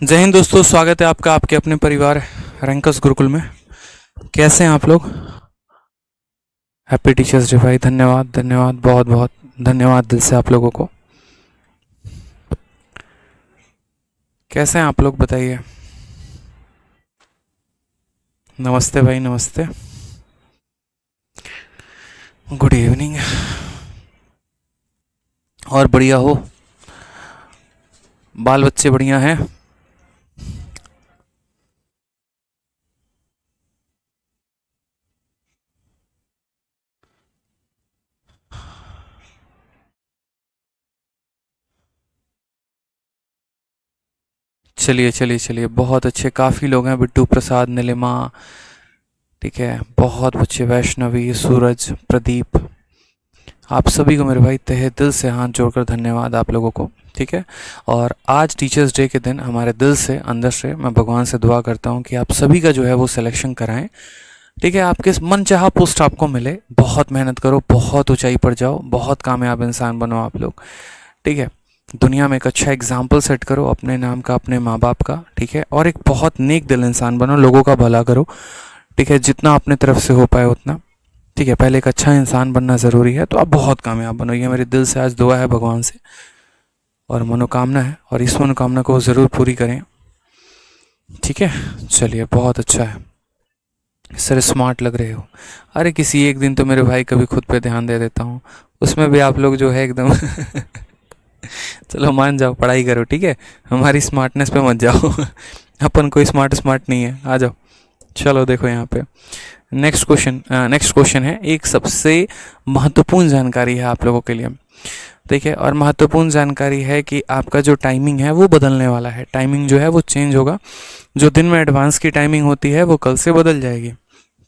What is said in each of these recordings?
जय हिंद दोस्तों, स्वागत है आपका आपके अपने परिवार रैंकर्स गुरुकुल में। कैसे हैं आप लोग? हैप्पी टीचर्स डे भाई। धन्यवाद धन्यवाद, बहुत बहुत धन्यवाद दिल से आप लोगों को। कैसे हैं आप लोग बताइए। नमस्ते भाई, नमस्ते। Good evening. और बढ़िया हो? बाल बच्चे बढ़िया हैं? चलिए चलिए चलिए, बहुत अच्छे, काफ़ी लोग हैं। बिट्टू प्रसाद, नीलिमा, ठीक है, बहुत बच्चे, वैष्णवी, सूरज, प्रदीप, आप सभी को मेरे भाई तहे दिल से हाथ जोड़कर धन्यवाद आप लोगों को। ठीक है। और आज टीचर्स डे के दिन हमारे दिल से, अंदर से मैं भगवान से दुआ करता हूँ कि आप सभी का जो है वो सिलेक्शन कराएं। ठीक है, आपके मन चाहा पोस्ट आपको मिले। बहुत मेहनत करो, बहुत ऊंचाई पर जाओ, बहुत कामयाब इंसान बनो आप लोग। ठीक है। दुनिया में एक अच्छा एग्जाम्पल सेट करो अपने नाम का, अपने माँ बाप का। ठीक है। और एक बहुत नेक दिल इंसान बनो, लोगों का भला करो। ठीक है, जितना अपने तरफ से हो पाए उतना। ठीक है, पहले एक अच्छा इंसान बनना ज़रूरी है, तो आप बहुत कामयाब बनो। ये मेरे दिल से आज दुआ है भगवान से, और मनोकामना है, और इस मनोकामना को ज़रूर पूरी करें। ठीक है, चलिए, बहुत अच्छा है सर, स्मार्ट लग रहे हो। अरे किसी एक दिन तो मेरे भाई कभी खुद पे ध्यान दे देता हूँ, उसमें भी आप लोग जो है एकदम चलो मान जाओ, पढ़ाई करो। ठीक है, हमारी स्मार्टनेस पे मत जाओ अपन कोई स्मार्ट स्मार्ट नहीं है, आ जाओ। चलो देखो यहाँ पे नेक्स्ट क्वेश्चन है, एक सबसे महत्वपूर्ण जानकारी है आप लोगों के लिए। देखिए, और महत्वपूर्ण जानकारी है कि आपका जो टाइमिंग है वो बदलने वाला है। टाइमिंग जो है वो चेंज होगा। जो दिन में एडवांस की टाइमिंग होती है वो कल से बदल जाएगी।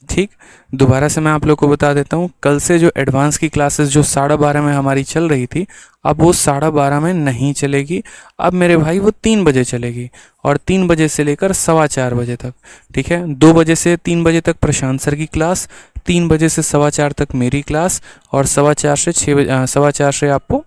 ठीक। दोबारा से मैं आप लोग को बता देता हूँ, कल से जो एडवांस की क्लासेस जो 12:30 में हमारी चल रही थी, अब वो 12:30 में नहीं चलेगी। अब मेरे भाई वो 3 बजे चलेगी, और 3 बजे से लेकर 4:15 बजे तक। ठीक है, 2 बजे से 3 बजे तक प्रशांत सर की क्लास, 3 बजे से 4:15 तक मेरी क्लास, और 4:15 से 6 बजे, 4:15 से आपको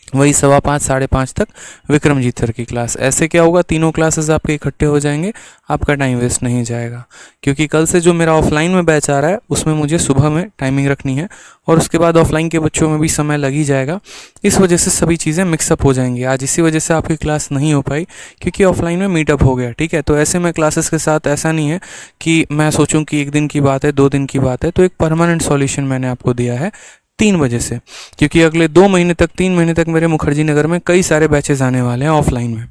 वही 5:15 5:30 तक विक्रमजीत सर की क्लास। ऐसे क्या होगा, तीनों क्लासेस आपके इकट्ठे हो जाएंगे, आपका टाइम वेस्ट नहीं जाएगा। क्योंकि कल से जो मेरा ऑफलाइन में बैच आ रहा है उसमें मुझे सुबह में टाइमिंग रखनी है, और उसके बाद ऑफलाइन के बच्चों में भी समय लग ही जाएगा। इस वजह से सभी चीज़ें मिक्सअप हो जाएंगी। आज इसी वजह से आपकी क्लास नहीं हो पाई, क्योंकि ऑफलाइन में मीटअप हो गया। ठीक है, तो ऐसे में क्लासेस के साथ ऐसा नहीं है कि मैं सोचूं कि एक दिन की बात है, 2 दिन की बात है। तो एक परमानेंट सॉल्यूशन मैंने आपको दिया है 3 बजे से, क्योंकि अगले 2 महीने तक, 3 महीने तक मेरे मुखर्जी नगर में कई सारे बैचेस आने वाले हैं ऑफलाइन में।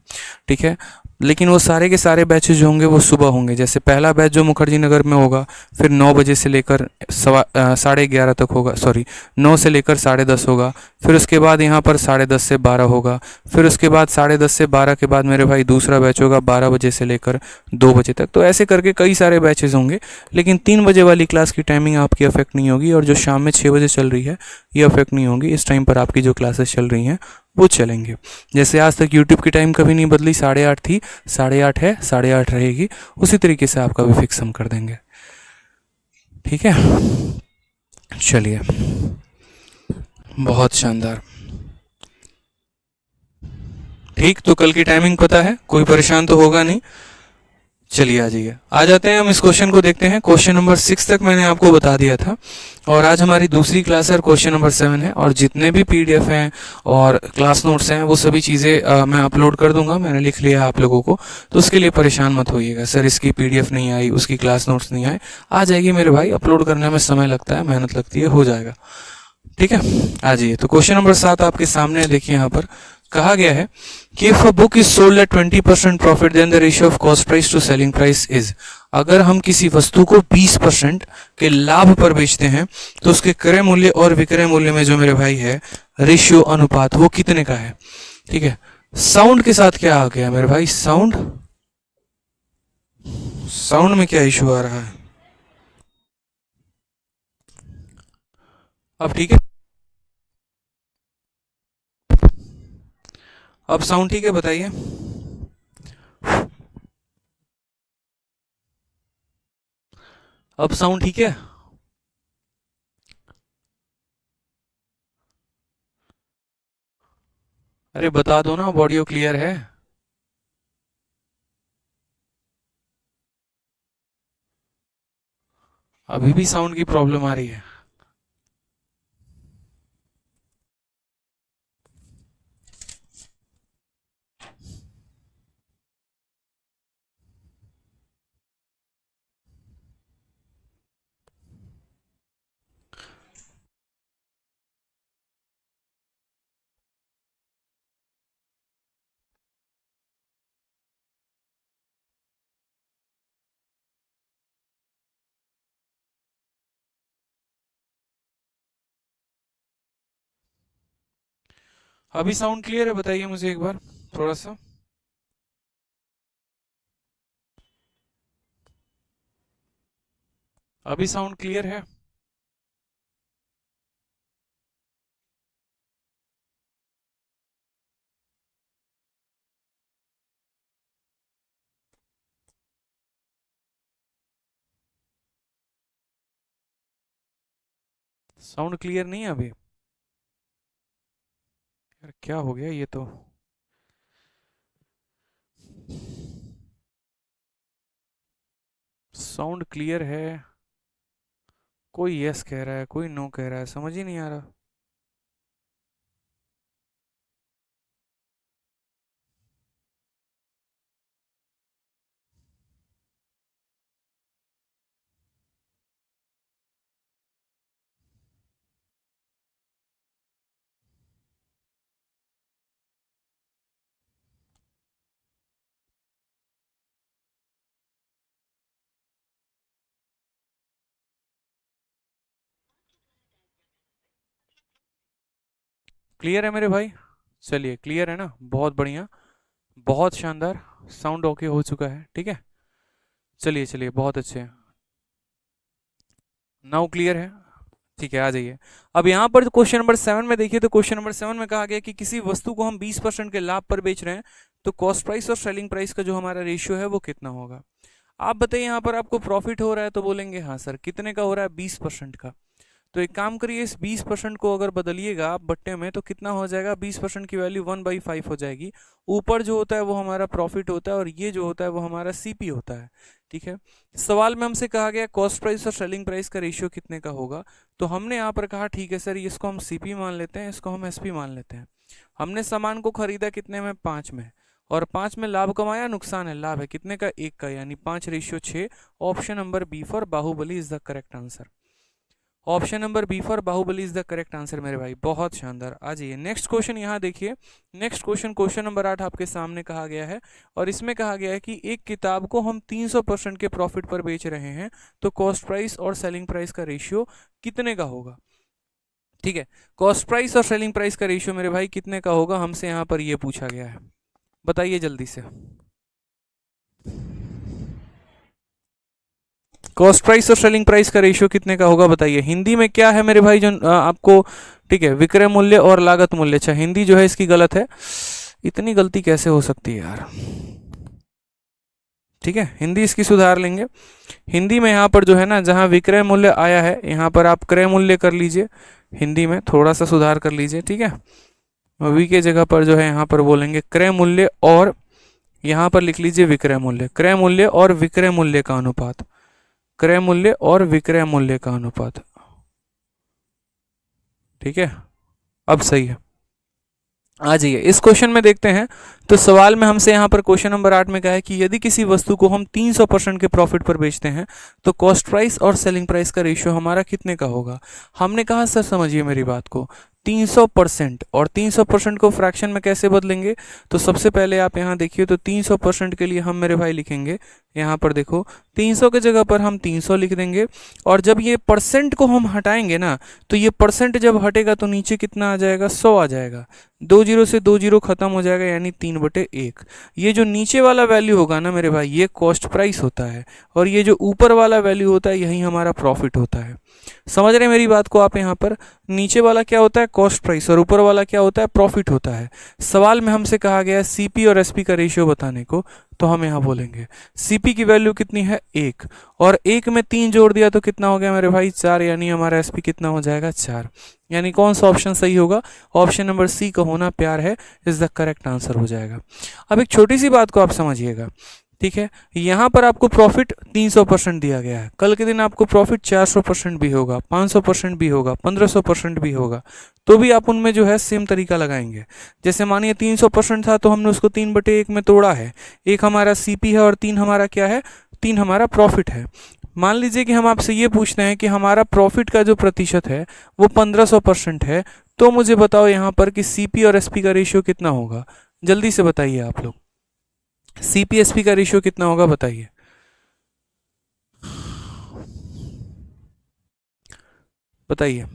ठीक है, लेकिन वो सारे के सारे बैचेस जो होंगे वो सुबह होंगे। जैसे पहला बैच जो मुखर्जी नगर में होगा, फिर 9 बजे से लेकर 11:30 तक होगा, सॉरी 9 से लेकर 10:30 होगा। फिर उसके बाद यहाँ पर 10:30 से 12 होगा। फिर उसके बाद 10:30 से 12 के बाद मेरे भाई दूसरा बैच होगा 12 बजे से लेकर 2 बजे तक। तो ऐसे करके कई सारे बैचेस होंगे, लेकिन 3 बजे वाली क्लास की टाइमिंग आपकी अफेक्ट नहीं होगी, और जो शाम में 6 बजे चल रही है ये अफेक्ट नहीं होगी। इस टाइम पर आपकी जो क्लासेस चल रही हैं वो चलेंगे। जैसे आज तक यूट्यूब की टाइम कभी नहीं बदली, 8:30 थी, 8:30 है, 8:30 रहेगी। उसी तरीके से आपका भी फिक्स हम कर देंगे। ठीक है, चलिए, बहुत शानदार। ठीक, तो कल की टाइमिंग पता है, कोई परेशान तो होगा नहीं। चलिए आ जाइए, आ जाते हैं हम इस क्वेश्चन को देखते हैं। क्वेश्चन नंबर 6 तक मैंने आपको बता दिया था, और आज हमारी दूसरी क्लास है, क्वेश्चन नंबर 7 है। और जितने भी पीडीएफ हैं और क्लास नोट्स हैं वो सभी चीज़ें मैं अपलोड कर दूंगा। मैंने लिख लिया है आप लोगों को, तो उसके लिए परेशान मत होइएगा, सर इसकी पीडीएफ नहीं आई, उसकी क्लास नोट्स नहीं आए। आ जाएगी मेरे भाई, अपलोड करने में समय लगता है, मेहनत लगती है, हो जाएगा। ठीक है, आ जाइए। तो क्वेश्चन नंबर 7 आपके सामने है, देखिए यहाँ पर कहा गया है कि if a book is sold at 20% profit then the ratio of cost price to selling price is. अगर हम किसी वस्तु को 20% के लाभ पर बेचते हैं तो उसके क्रय मूल्य और विक्रय मूल्य में जो मेरे भाई है रेशियो, अनुपात, वो कितने का है। ठीक है, साउंड के साथ क्या आ गया मेरे भाई, साउंड, साउंड में क्या इशू आ रहा है? अब ठीक है, अब साउंड ठीक है, बताइए। अब साउंड ठीक है? अरे बता दो ना, ऑडियो क्लियर है? अभी भी साउंड की प्रॉब्लम आ रही है? अभी साउंड क्लियर है? बताइए मुझे एक बार थोड़ा सा। अभी साउंड क्लियर है? साउंड क्लियर नहीं है अभी? यार क्या हो गया ये तो। साउंड क्लियर है, कोई यस कह रहा है, कोई नो कह रहा है, समझ ही नहीं आ रहा। क्लियर है मेरे भाई? चलिए, क्लियर है ना, बहुत बढ़िया, बहुत शानदार। साउंड ओके हो चुका है, ठीक है। चलिए चलिए, बहुत अच्छे। नाउ क्लियर है? ठीक है, आ जाइए। अब यहाँ पर क्वेश्चन नंबर 7 में देखिए, तो क्वेश्चन नंबर 7 में कहा गया कि किसी वस्तु को हम 20% के लाभ पर बेच रहे हैं, तो कॉस्ट प्राइस और सेलिंग प्राइस का जो हमारा रेशियो है वो कितना होगा। आप बताइए, यहाँ पर आपको प्रॉफिट हो रहा है तो बोलेंगे हाँ सर। कितने का हो रहा है? 20% का। तो एक काम करिए, इस 20% को अगर बदलिएगा आप बट्टे में, तो कितना हो जाएगा? 20% की वैल्यू 1/5 हो जाएगी। ऊपर जो होता है वो हमारा प्रॉफिट होता है, और ये जो होता है वो हमारा सीपी होता है, ठीक है। सवाल में हमसे कहा गया कॉस्ट प्राइस और सेलिंग प्राइस का रेशियो कितने का होगा। तो हमने यहाँ पर कहा ठीक है सर, इसको हम सीपी मान लेते हैं, इसको हम एसपी मान लेते हैं। हमने सामान को खरीदा कितने में? 5 में। और 5 में लाभ कमाया, नुकसान है? लाभ है। कितने का? 1 का, यानी 5/6। Option number B for Baahubali is the correct answer. Option number B for Baahubali is the correct answer मेरे भाई, बहुत शानदार। आ जाइए नेक्स्ट क्वेश्चन, यहाँ देखिए। नेक्स्ट क्वेश्चन, क्वेश्चन नंबर 8 आपके सामने कहा गया है, और इसमें कहा गया है कि एक किताब को हम 300% के प्रॉफिट पर बेच रहे हैं, तो कॉस्ट प्राइस और सेलिंग प्राइस का रेशियो कितने का होगा। ठीक है, कॉस्ट प्राइस और सेलिंग प्राइस का रेशियो मेरे भाई कितने का होगा, हमसे यहाँ पर ये पूछा गया है। बताइए जल्दी से। कॉस्ट प्राइस और सेलिंग प्राइस का रेशियो कितने का होगा, बताइए। हिंदी में क्या है मेरे भाई जो आपको, ठीक है, विक्रय मूल्य और लागत मूल्य। अच्छा, हिंदी जो है इसकी गलत है। इतनी गलती कैसे हो सकती है यार। ठीक है, हिंदी इसकी सुधार लेंगे। हिंदी में यहाँ पर जो है ना, जहाँ विक्रय मूल्य आया है, यहाँ पर आप क्रय मूल्य कर लीजिए। हिंदी में थोड़ा सा सुधार कर लीजिए, ठीक है। वी के जगह पर जो है यहाँ पर बोलेंगे क्रय मूल्य, और यहाँ पर लिख लीजिए विक्रय मूल्य। क्रय मूल्य और विक्रय मूल्य का अनुपात, क्रय मूल्य और विक्रय मूल्य का अनुपात, ठीक है। अब सही है। आ जाइए इस क्वेश्चन में देखते हैं। तो सवाल में हमसे यहाँ पर क्वेश्चन नंबर 8 में कहा है कि यदि किसी वस्तु को हम 300% के प्रॉफिट पर बेचते हैं, तो कॉस्ट प्राइस और सेलिंग प्राइस का रेशियो हमारा कितने का होगा। हमने कहा सर समझिए मेरी बात को, 300%, और 300% को फ्रैक्शन में कैसे बदलेंगे। तो सबसे पहले आप यहाँ देखिए, तो 300% के लिए हम मेरे भाई लिखेंगे, यहाँ पर देखो 300 के जगह पर हम 300 लिख देंगे। और जब ये परसेंट को हम हटाएंगे ना, तो ये परसेंट जब हटेगा तो नीचे कितना आ जाएगा? 100 आ जाएगा। 2 जीरो से 2 जीरो खत्म हो जाएगा, यानी 3/1। ये जो नीचे वाला वैल्यू होगा ना मेरे भाई, ये कॉस्ट प्राइस होता है, और ये जो ऊपर वाला वैल्यू होता है, यही हमारा प्रॉफिट होता है। समझ रहे हैं मेरी बात को आप। यहाँ पर नीचे वाला क्या होता है? कॉस्ट प्राइस, और ऊपर वाला क्या होता है? प्रॉफिट होता है। सवाल में हमसे कहा गया है सीपी और एसपी का रेशियो बताने को, तो हम यहाँ बोलेंगे सीपी की वैल्यू कितनी है? 1, और 1 में 3 जोड़ दिया तो कितना हो गया मेरे भाई? 4, यानी हमारा एसपी कितना हो जाएगा? 4। यानी कौन सा ऑप्शन सही होगा? ऑप्शन नंबर सी का होना प्यार है इज द करेक्ट आंसर हो जाएगा। अब एक छोटी सी बात को आप समझिएगा, ठीक है, यहाँ पर आपको प्रॉफिट 300% दिया गया है, कल के दिन आपको प्रॉफिट 400% भी होगा, 500% भी होगा, 1500% भी होगा, तो भी आप उनमें जो है सेम तरीका लगाएंगे। जैसे मानिए 300% था तो हमने उसको 3/1 में तोड़ा है, एक हमारा सीपी है और 3 हमारा क्या है, 3 हमारा प्रॉफिट है। मान लीजिए कि हम आपसे ये पूछते हैं कि हमारा प्रॉफिट का जो प्रतिशत है वो 1500% है, तो मुझे बताओ यहाँ पर कि सीपी और एसपी का रेशियो कितना होगा, जल्दी से बताइए आप लोग, सीपीएसपी का रेशियो कितना होगा बताइए, बताइए।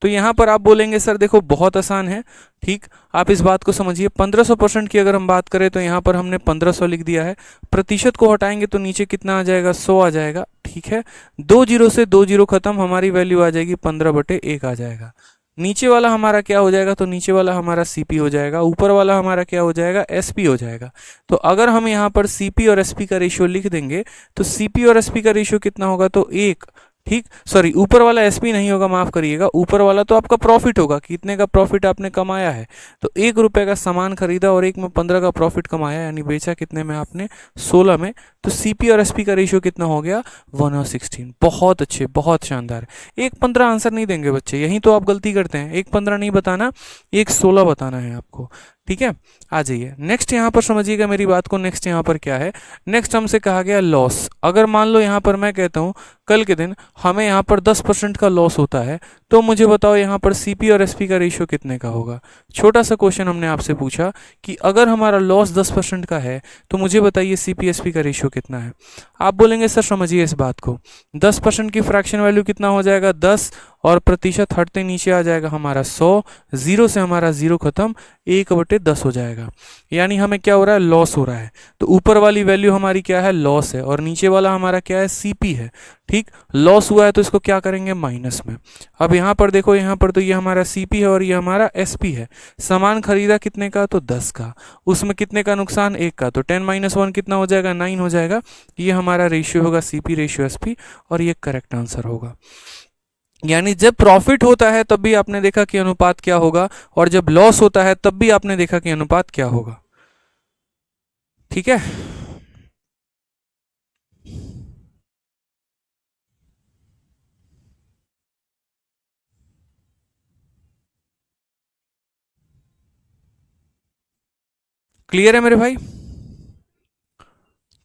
तो यहाँ पर आप बोलेंगे सर देखो बहुत आसान है, ठीक, आप इस बात को समझिए, 1500% की अगर हम बात करें तो यहाँ पर हमने 1500 लिख दिया है, प्रतिशत को हटाएंगे तो नीचे कितना आ जाएगा, 100 आ जाएगा, ठीक है, 2 जीरो से 2 जीरो खत्म, हमारी वैल्यू आ जाएगी 15/1 आ जाएगा। नीचे वाला हमारा क्या हो जाएगा, तो नीचे वाला हमारा सीपी हो जाएगा, ऊपर वाला हमारा क्या हो जाएगा, एसपी हो जाएगा। तो अगर हम यहाँ पर सीपी और एसपी का रेशियो लिख देंगे तो सीपी और एसपी का रेशियो कितना होगा, तो 1, ठीक, सॉरी ऊपर वाला एसपी नहीं होगा, माफ करिएगा, ऊपर वाला तो आपका प्रॉफिट होगा, कितने का प्रॉफिट आपने कमाया है, तो 1 रुपए का सामान खरीदा और 1 में 15 का प्रॉफिट कमाया, यानी बेचा कितने में आपने, 16 में, तो सीपी और एसपी का रेशियो कितना हो गया, 1/16। बहुत अच्छे, बहुत शानदार। 1/15 आंसर नहीं देंगे बच्चे, यही तो आप गलती करते हैं, 1/15 नहीं बताना, 1/16 बताना है आपको, ठीक है। आ जाइए नेक्स्ट, यहाँ पर समझिएगा मेरी बात को, नेक्स्ट यहाँ पर क्या है, नेक्स्ट हमसे कहा गया लॉस। अगर मान लो यहाँ पर मैं कहता हूँ कल के दिन हमें यहाँ पर 10% का लॉस होता है, तो मुझे बताओ यहाँ पर सीपी और एसपी का रेशियो कितने का होगा। छोटा सा क्वेश्चन हमने आपसे पूछा कि अगर हमारा लॉस 10% का है तो मुझे बताइए सीपी एसपी का रेशियो कितना है। आप बोलेंगे सर समझिए इस बात को, 10% की फ्रैक्शन वैल्यू कितना हो जाएगा, 10, और प्रतिशत हटते नीचे आ जाएगा हमारा 100, जीरो से हमारा जीरो खत्म, 1/10 हो जाएगा, यानी हमें क्या हो रहा है, लॉस हो रहा है। तो ऊपर वाली वैल्यू हमारी क्या है, लॉस है, और नीचे वाला हमारा क्या है, सीपी है, ठीक। लॉस हुआ है तो इसको क्या करेंगे, माइनस में। अब यहाँ पर देखो, यहाँ पर तो ये हमारा सीपी है और ये हमारा एसपी है, सामान खरीदा कितने का, तो 10 का, उसमें कितने का नुकसान, 1 का, तो 10 - 1 कितना हो जाएगा, 9 हो जाएगा। ये हमारा रेशियो होगा सीपी रेशियो एसपी, और ये करेक्ट आंसर होगा। यानी जब प्रॉफिट होता है तब भी आपने देखा कि अनुपात क्या होगा, और जब लॉस होता है तब भी आपने देखा कि अनुपात क्या होगा, ठीक है। क्लियर है मेरे भाई,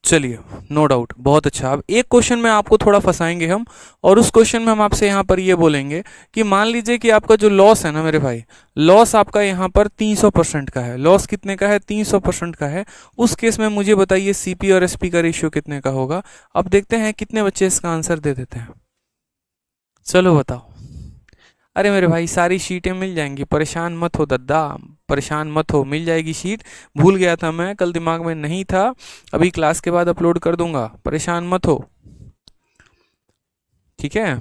चलिए, नो डाउट, बहुत अच्छा। अब एक क्वेश्चन में आपको थोड़ा फंसाएंगे हम, और उस क्वेश्चन में हम आपसे यहाँ पर ये बोलेंगे कि मान लीजिए कि आपका जो लॉस है ना मेरे भाई, लॉस आपका यहाँ पर 300% का है, लॉस कितने का है, 300% का है। उस केस में मुझे बताइए सीपी और एसपी का रेशियो कितने का होगा। अब देखते हैं कितने बच्चे इसका आंसर दे देते हैं, चलो बताओ। अरे मेरे भाई सारी शीटें मिल जाएंगी, परेशान मत हो दद्दा, परेशान मत हो, मिल जाएगी शीट। भूल गया था मैं, कल दिमाग में नहीं था, अभी क्लास के बाद अपलोड कर दूंगा, परेशान मत हो, ठीक है।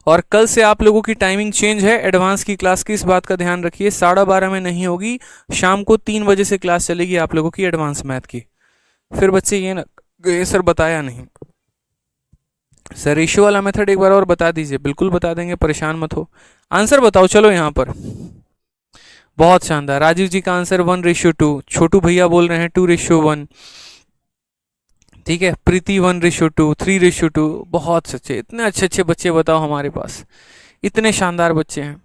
और कल से आप लोगों की टाइमिंग चेंज है एडवांस की क्लास की, इस बात का ध्यान रखिए, 12:30 में नहीं होगी, शाम को 3 बजे से क्लास चलेगी आप लोगों की एडवांस मैथ की। फिर बच्चे ये ना ये सर बताया नहीं, सर रेशियो वाला मेथड एक बार और बता दीजिए, बिल्कुल बता देंगे, परेशान मत हो। आंसर बताओ चलो यहाँ पर, बहुत शानदार। राजीव जी का आंसर 1:2, छोटू भैया बोल रहे हैं 2:1, ठीक है। प्रीति 1:2, 3:2, बहुत अच्छे, इतने अच्छे अच्छे बच्चे बताओ हमारे पास, इतने शानदार बच्चे हैं,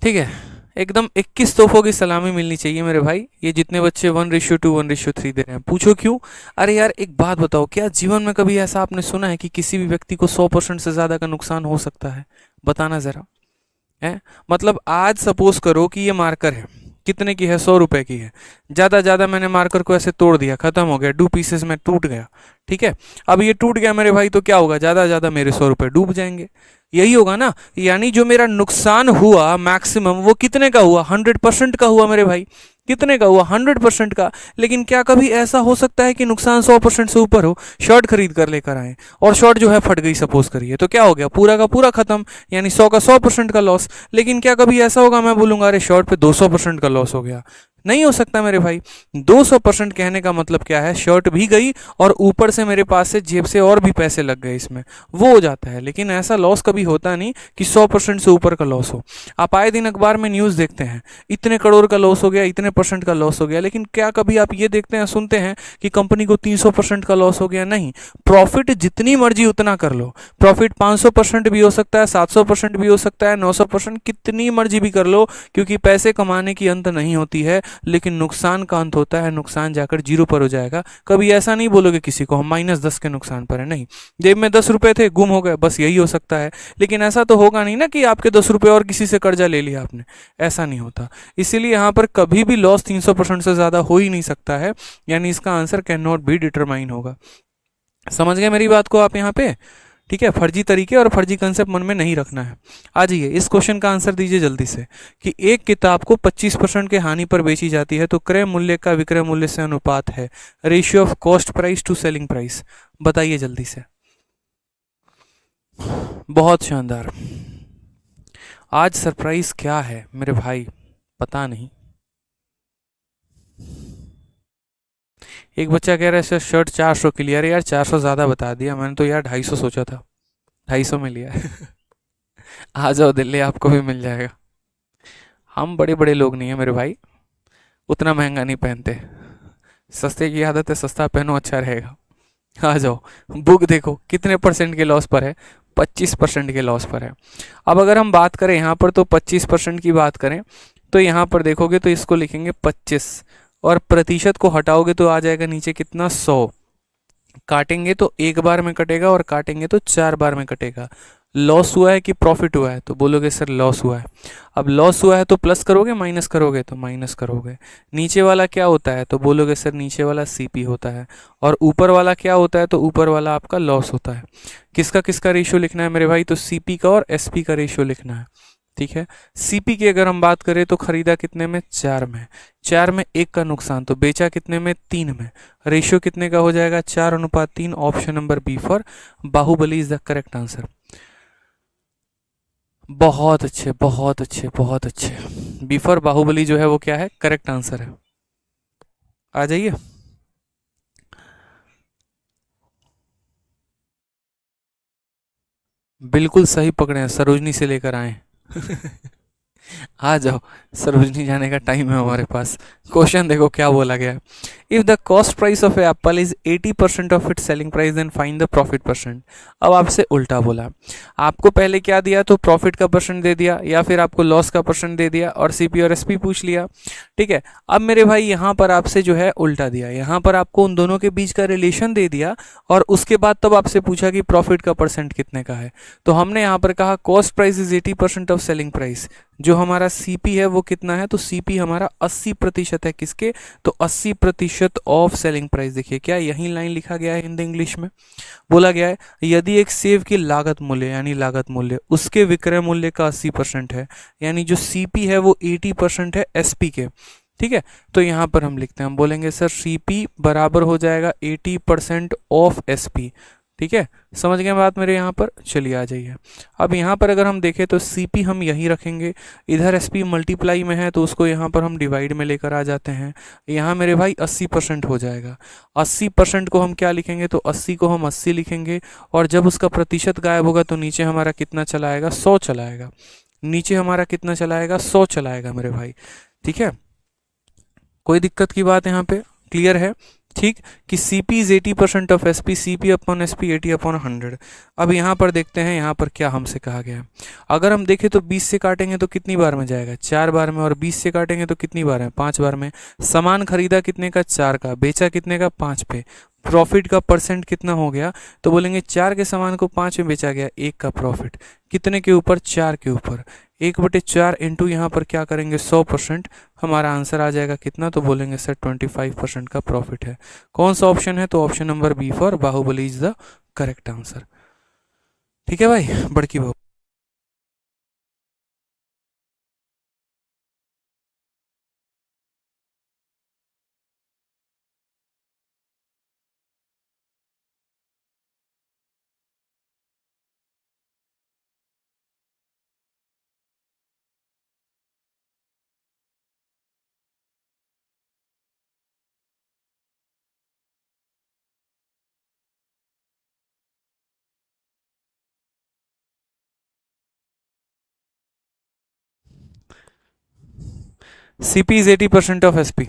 ठीक है। एकदम 21 तोहफों की सलामी मिलनी चाहिए मेरे भाई, ये जितने बच्चे 1:2, 1:3 दे रहे हैं। पूछो क्यों, अरे यार एक बात बताओ, क्या जीवन में कभी ऐसा आपने सुना है कि किसी भी व्यक्ति को 100% से ज्यादा का नुकसान हो सकता है, बताना जरा, है। मतलब आज सपोज करो कि ये मार्कर है, कितने की है, 100 रुपए की है, ज्यादा ज्यादा मैंने मार्कर को ऐसे तोड़ दिया, खत्म हो गया, 2 पीसेस में टूट गया, ठीक है। अब ये टूट गया मेरे भाई, तो क्या होगा, ज्यादा ज्यादा मेरे 100 रुपए डूब जाएंगे, यही होगा ना। यानी जो मेरा नुकसान हुआ मैक्सिमम वो कितने का हुआ, 100% का हुआ मेरे भाई, कितने का हुआ, 100% का। लेकिन क्या कभी ऐसा हो सकता है कि नुकसान 100% से ऊपर हो, शर्ट खरीद कर लेकर आए और शर्ट जो है फट गई सपोज करिए, तो क्या हो गया, पूरा का पूरा खत्म, यानी 100 का 100% का लॉस। लेकिन क्या कभी ऐसा होगा मैं बोलूंगा अरे शर्ट पे 200% का लॉस हो गया, नहीं हो सकता मेरे भाई। 200% कहने का मतलब क्या है, शर्ट भी गई और ऊपर से मेरे पास से जेब से और भी पैसे लग गए इसमें, वो हो जाता है। लेकिन ऐसा लॉस कभी होता नहीं कि 100% से ऊपर का लॉस हो। आप आए दिन अखबार में न्यूज़ देखते हैं, इतने करोड़ का लॉस हो गया, इतने परसेंट का लॉस हो गया, लेकिन क्या कभी आप ये देखते हैं, सुनते हैं कि कंपनी को 300% का लॉस हो गया? नहीं। प्रॉफिट जितनी मर्जी उतना कर लो, प्रॉफिट 500% भी हो सकता है, 700% भी हो सकता है, 900%, कितनी मर्जी भी कर लो, क्योंकि पैसे कमाने की अंत नहीं होती है, लेकिन नुकसान का अंत होता है। नुकसान जाकर जीरो पर हो जाएगा। कभी ऐसा नहीं बोलोगे किसी को हम -10 के नुकसान पर है, नहीं। जेब में 10 रुपए थे, गुम हो गए, बस यही हो सकता है। लेकिन ऐसा तो होगा नहीं ना कि आपके 10 रुपए और किसी से कर्जा ले लिया आपने, ऐसा नहीं होता। इसीलिए यहाँ पर कभी भी लॉस 300% से ज़्यादा हो ही नहीं सकता है, यानी इसका answer can not be determine होगा। समझ गए मेरी बात को आप यहाँ पे? ठीक है, फर्जी तरीके और फर्जी कंसेप्ट मन में नहीं रखना है। आ जाइए, इस क्वेश्चन का आंसर दीजिए जल्दी से कि एक किताब को 25% के हानि पर बेची जाती है तो क्रय मूल्य का विक्रय मूल्य से अनुपात है, ratio of cost price to selling price. बताइए जल्दी से। बहुत शानदार। आज सरप्राइज क्या है मेरे भाई, पता नहीं। एक बच्चा कह रहा है सर शर्ट 400 की लिया। अरे यार 400 ज़्यादा बता दिया, मैंने तो यार 250 सोचा था, 250 में लिया है। आ जाओ दिल्ली, आपको भी मिल जाएगा। हम बड़े बड़े लोग नहीं हैं मेरे भाई, उतना महंगा नहीं पहनते। सस्ते की आदत है, सस्ता पहनो, अच्छा रहेगा। आ जाओ, बुक देखो कितने परसेंट के लॉस पर है, 25% के लॉस पर है। अब अगर हम बात करें यहाँ पर तो 25% की बात करें तो यहाँ पर देखोगे तो इसको लिखेंगे 25, और प्रतिशत को हटाओगे तो आ जाएगा नीचे कितना, 100। काटेंगे तो एक बार में कटेगा और काटेंगे तो 4 बार में कटेगा। लॉस हुआ है कि प्रॉफिट हुआ है, तो बोलोगे सर लॉस हुआ है। अब लॉस हुआ है तो प्लस करोगे, माइनस करोगे तो माइनस करोगे। नीचे वाला क्या होता है, तो बोलोगे सर नीचे वाला सीपी होता है। और ऊपर वाला क्या होता है, तो ऊपर वाला आपका लॉस होता है। किसका किसका रेशियो लिखना है मेरे भाई, तो सीपी का और एसपी का रेशियो लिखना है। ठीक है। सीपी की अगर हम बात करें तो खरीदा कितने में, 4 में। 4 में 1 का नुकसान, तो बेचा कितने में, 3 में। रेशियो कितने का हो जाएगा, 4:3। Option number B for Baahubali is the correct answer. बहुत अच्छे, बहुत अच्छे, बहुत अच्छे। बी फॉर बाहुबली जो है वो क्या है, करेक्ट आंसर है। आ जाइए। बिल्कुल सही पकड़े हैं, सरोजनी से लेकर आए। आ जाओ, सरोजनी जाने का टाइम है हमारे पास। क्वेश्चन देखो क्या बोला गया है। If the cost price of apple is 80% of it selling price then find the profit percent. अब आपसे उल्टा बोला, आपको पहले क्या दिया, तो प्रॉफिट का परसेंट दे दिया, या फिर आपको लॉस का परसेंट दे दिया और सीपी और एसपी पूछ लिया। ठीक है। अब मेरे भाई यहाँ पर आपसे जो है उल्टा दिया, यहाँ पर आपको उन दोनों के बीच का रिलेशन दे दिया, और उसके बाद तब आपसे पूछा कि प्रॉफिट का परसेंट कितने का है। तो हमने यहाँ पर कहा cost price is 80% of selling price. जो हमारा सीपी है वो कितना है, तो सीपी हमारा 80% है, किसके, तो 80% ऑफ सेलिंग प्राइस। देखिए क्या यही लाइन लिखा गया है हिंदी इंग्लिश में, बोला गया है यदि एक सेव की लागत मूल्य यानी लागत मूल्य उसके विक्रय मूल्य का 80% है, यानी जो सीपी है वो 80% है एसपी के। ठीक है। तो यहाँ पर हम लिखते हैं, हम बोलेंगे सर सीपी बराबर हो जाएगा 80% ऑफ एसपी। ठीक है। समझ गए बात मेरे यहाँ पर, चलिए आ जाइए। अब यहाँ पर अगर हम देखें तो सीपी हम यहीं रखेंगे, इधर एसपी मल्टीप्लाई में है तो उसको यहाँ पर हम डिवाइड में लेकर आ जाते हैं। यहाँ मेरे भाई 80% हो जाएगा। 80% को हम क्या लिखेंगे, तो 80 को हम 80 लिखेंगे, और जब उसका प्रतिशत गायब होगा तो नीचे हमारा कितना चला आएगा, 100 चला आएगा। नीचे हमारा कितना चला आएगा, 100 चला आएगा मेरे भाई। ठीक है। कोई दिक्कत की बात यहाँ पे, क्लियर है? ठीक, कि CP is 80% of SP, CP upon SP 80/100। अब यहाँ पर देखते हैं यहाँ पर क्या हमसे कहा गया है। अगर हम देखें तो 20 से काटेंगे तो कितनी बार में जाएगा, 4 बार में, और 20 से काटेंगे तो कितनी बार में, 5 बार में। सामान खरीदा कितने का, 4 का, बेचा कितने का, 5 पे। प्रॉफिट का परसेंट कितना हो गया, तो बोलेंगे 4 के सामान को 5 में बेचा गया, 1 का प्रॉफिट कितने के ऊपर, 4 के ऊपर। 1/4 इंटू यहाँ पर क्या करेंगे, 100%। हमारा आंसर आ जाएगा कितना, तो बोलेंगे सर 25% का प्रॉफिट है। कौन सा ऑप्शन है, तो option number B for Baahubali is the correct answer. ठीक है भाई, बड़की बाबू। CP is 80% of SP.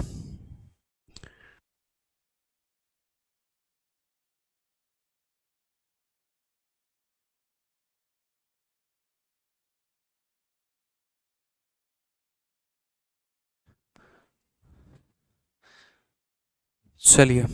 चलिए,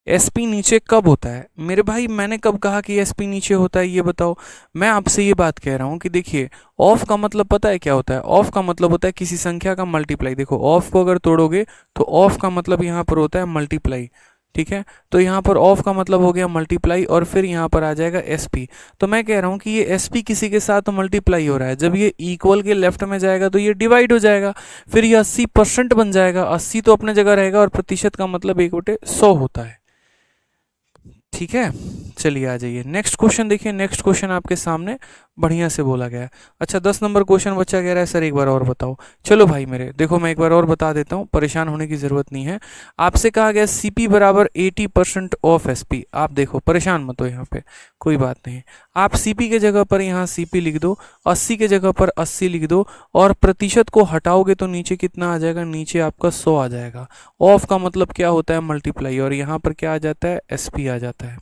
एसपी नीचे कब होता है मेरे भाई? मैंने कब कहा कि एसपी नीचे होता है, ये बताओ। मैं आपसे ये बात कह रहा हूँ कि देखिए, ऑफ का मतलब पता है क्या होता है? ऑफ का मतलब होता है किसी संख्या का मल्टीप्लाई। देखो, ऑफ को अगर तोड़ोगे तो ऑफ का मतलब यहाँ पर होता है मल्टीप्लाई, ठीक है? तो यहाँ पर ऑफ का मतलब हो गया मल्टीप्लाई, और फिर यहाँ पर आ जाएगा एसपी। तो मैं कह रहा हूँ कि ये एसपी किसी के साथ मल्टीप्लाई हो रहा है, जब ये इक्वल के लेफ्ट में जाएगा तो ये डिवाइड हो जाएगा, फिर ये 80% बन जाएगा। 80 तो अपने जगह रहेगा, और प्रतिशत का मतलब 1/100 होता है, ठीक है? चलिए आ जाइए, नेक्स्ट क्वेश्चन देखिए। नेक्स्ट क्वेश्चन आपके सामने बढ़िया से बोला गया है। अच्छा, 10 नंबर क्वेश्चन बच्चा कह रहा है सर एक बार और बताओ। चलो भाई मेरे, देखो मैं एक बार और बता देता हूँ, परेशान होने की ज़रूरत नहीं है। आपसे कहा गया सीपी बराबर 80% ऑफ एसपी। आप देखो, परेशान मत हो यहाँ पे, कोई बात नहीं। आप सीपी के जगह पर यहाँ सीपी लिख दो, 80 के जगह पर 80 लिख दो, और प्रतिशत को हटाओगे तो नीचे कितना आ जाएगा? नीचे आपका 100 आ जाएगा। ऑफ का मतलब क्या होता है? मल्टीप्लाई, और यहाँ पर क्या आ जाता है? एसपी आ जाता है,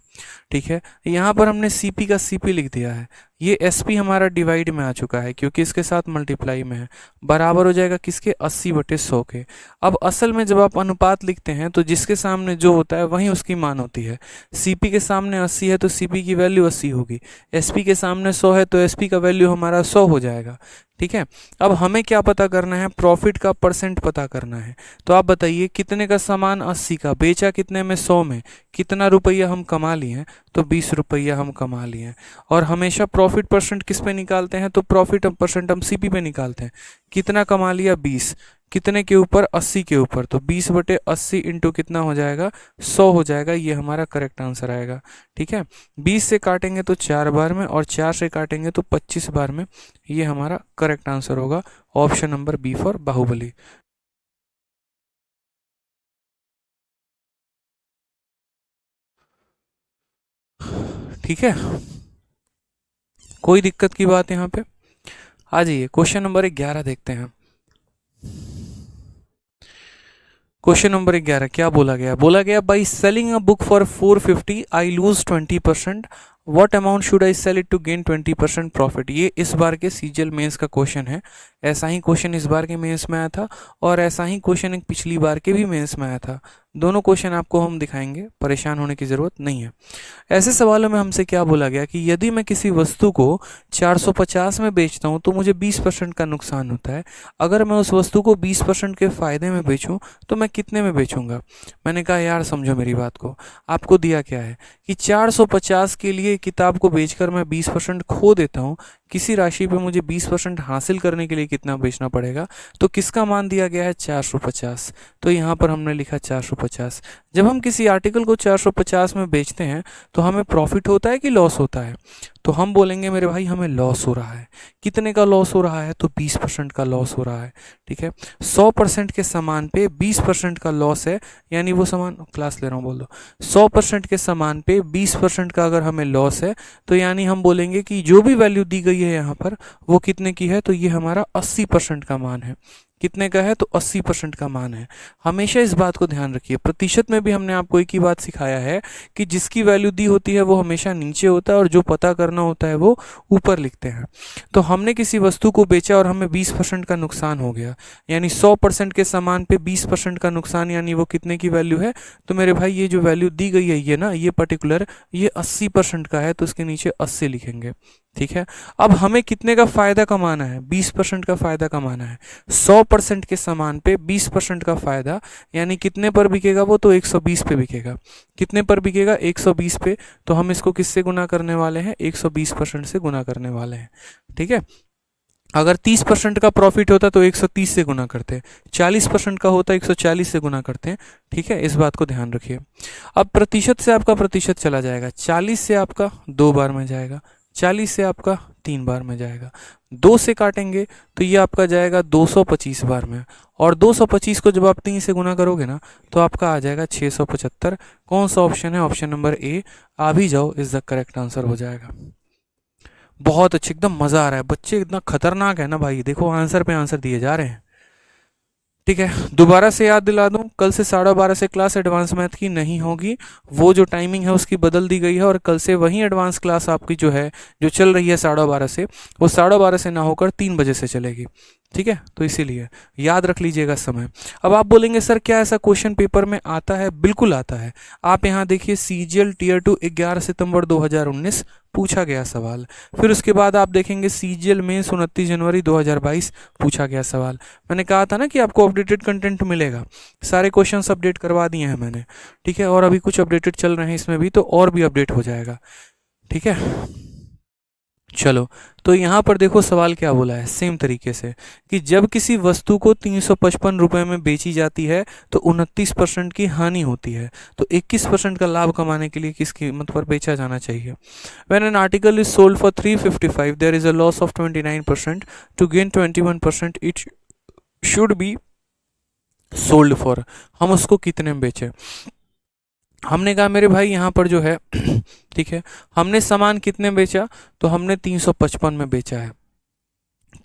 ठीक है? यहाँ पर हमने सीपी का सीपी लिख दिया है, ये एसपी हमारा डिवाइड में आ चुका है क्योंकि इसके साथ मल्टीप्लाई में है, बराबर हो जाएगा किसके? 80/100 के। अब असल में जब आप अनुपात लिखते हैं तो जिसके सामने जो होता है वहीं उसकी मान होती है। सीपी के सामने 80 है तो सीपी की वैल्यू 80 होगी, एसपी के सामने 100 है तो एसपी का वैल्यू हमारा 100 हो जाएगा, ठीक है? अब हमें क्या पता करना है? प्रॉफिट का परसेंट पता करना है। तो आप बताइए, कितने का सामान? 80 का, बेचा कितने में? 100 में। कितना रुपया हम कमा लिए हैं? तो 20 रुपया हम कमा लिए हैं। और हमेशा प्रॉफिट परसेंट किस पे निकालते हैं? तो प्रॉफिट परसेंट हम सीपी पे निकालते हैं। कितना कमा लिया? 20। कितने के ऊपर? 80 के ऊपर। तो 20/80 इंटू कितना हो जाएगा? 100 हो जाएगा। ये हमारा करेक्ट आंसर आएगा, ठीक है? 20 से काटेंगे तो 4 बार में, और 4 से काटेंगे तो 25 बार में। ये हमारा करेक्ट आंसर होगा, option number B for Baahubali. ठीक है, कोई दिक्कत की बात यहाँ पे? आ जाइए, क्वेश्चन नंबर 11 देखते हैं। क्वेश्चन नंबर 11 क्या बोला गया? बोला गया, by selling a book for 450 I lose 20%, what amount should I sell it to gain 20% profit. ये इस बार के सीजीएल मेंस का क्वेश्चन है। ऐसा ही क्वेश्चन इस बार के मेंस में आया था, और ऐसा ही क्वेश्चन एक पिछली बार के भी मेंस में आया था। दोनों क्वेश्चन आपको हम दिखाएंगे, परेशान होने की ज़रूरत नहीं है। ऐसे सवालों में हमसे क्या बोला गया कि यदि मैं किसी वस्तु को 450 में बेचता हूं तो मुझे 20% का नुकसान होता है। अगर मैं उस वस्तु को 20% के फ़ायदे में बेचूं तो मैं कितने में बेचूंगा? मैंने कहा यार समझो मेरी बात को। आपको दिया क्या है कि 450 के लिए किताब को बेचकर मैं 20% खो देता हूं, किसी राशि पे मुझे 20% हासिल करने के लिए कितना बेचना पड़ेगा? तो किसका मान दिया गया है? 450। तो यहाँ पर हमने लिखा 450। जब हम किसी आर्टिकल को 450 में बेचते हैं तो हमें प्रॉफिट होता है कि लॉस होता है? तो हम बोलेंगे मेरे भाई हमें लॉस हो रहा है। कितने का लॉस हो रहा है? तो 20% का लॉस हो रहा है, ठीक है? 100% के सामान पे 20% का लॉस है, यानी वो सामान, क्लास ले रहा हूँ बोल दो, 100% के सामान पे 20% का अगर हमें लॉस है तो यानी हम बोलेंगे कि जो भी वैल्यू दी गई है यहाँ पर वो कितने की है? तो ये हमारा 80% का मान है। कितने का है? तो 80% का मान है। हमेशा इस बात को ध्यान रखिए। प्रतिशत में भी हमने आपको एक ही बात सिखाया है कि जिसकी वैल्यू दी होती है वो हमेशा नीचे होता है, और जो पता करना होता है वो ऊपर लिखते हैं। तो हमने किसी वस्तु को बेचा और हमें 20% का नुकसान हो गया, यानी 100% के सामान पे 20% का नुकसान, यानी वो कितने की वैल्यू है? तो मेरे भाई ये जो वैल्यू दी गई है, ये ना, ये पर्टिकुलर, ये 80% का है, तो उसके नीचे 80 लिखेंगे, ठीक है? अब हमें कितने का फायदा कमाना है? 20% का फायदा कमाना है। 100% के सामान पे 20% का फायदा, यानी कितने पर बिकेगा वो? तो 120 पे बिकेगा। कितने पर बिकेगा? 120 पे। तो हम इसको किससे गुना करने वाले हैं? 120% से गुना करने वाले हैं, ठीक है? अगर 30% का प्रॉफिट होता तो 130 से गुना करते हैं, 40% का होता 140 से गुना करते हैं, ठीक है? इस बात को ध्यान रखिए। अब प्रतिशत से आपका प्रतिशत चला जाएगा, 40 से आपका 2 बार में जाएगा, 40 से आपका 3 बार में जाएगा, 2 से काटेंगे तो ये आपका जाएगा 225 बार में, और 225 को जब आप 3 से गुना करोगे ना तो आपका आ जाएगा 675। कौन सा ऑप्शन है? Option number A. आ भी जाओ, इज द करेक्ट आंसर हो जाएगा। बहुत अच्छे, एकदम मज़ा आ रहा है। बच्चे इतना खतरनाक है ना भाई, देखो आंसर पे आंसर दिए जा रहे हैं। ठीक है, दोबारा से याद दिला दूं, कल से 12:30 से क्लास एडवांस मैथ की नहीं होगी। वो जो टाइमिंग है उसकी बदल दी गई है, और कल से वही एडवांस क्लास आपकी जो है, जो चल रही है 12:30 से, वो 12:30 से ना होकर 3 बजे से चलेगी। ठीक है, तो इसीलिए याद रख लीजिएगा समय। अब आप बोलेंगे सर क्या ऐसा क्वेश्चन पेपर में आता है? बिल्कुल आता है। आप यहाँ देखिए, सीजीएल टीयर 2 11 सितंबर 2019 पूछा गया सवाल। फिर उसके बाद आप देखेंगे सीजीएल मेंस 29 जनवरी 2022 पूछा गया सवाल। मैंने कहा था ना कि आपको अपडेटेड कंटेंट मिलेगा, सारे क्वेश्चंस अपडेट करवा दिए हैं मैंने। ठीक है, और अभी कुछ अपडेटेड चल रहे हैं इसमें भी, तो और भी अपडेट हो जाएगा। ठीक है, चलो, तो यहाँ पर देखो सवाल क्या बोला है, सेम तरीके से कि जब किसी वस्तु को 355 रुपये में बेची जाती है तो 29% की हानि होती है, तो 21% का लाभ कमाने के लिए किस कीमत पर बेचा जाना चाहिए? When an article is sold for 355 there is a loss of 29%, to gain 21% it should be sold for. हम उसको कितने में बेचें? हमने कहा मेरे भाई यहाँ पर जो है ठीक है, हमने सामान कितने में बेचा? तो हमने 355 में बेचा है।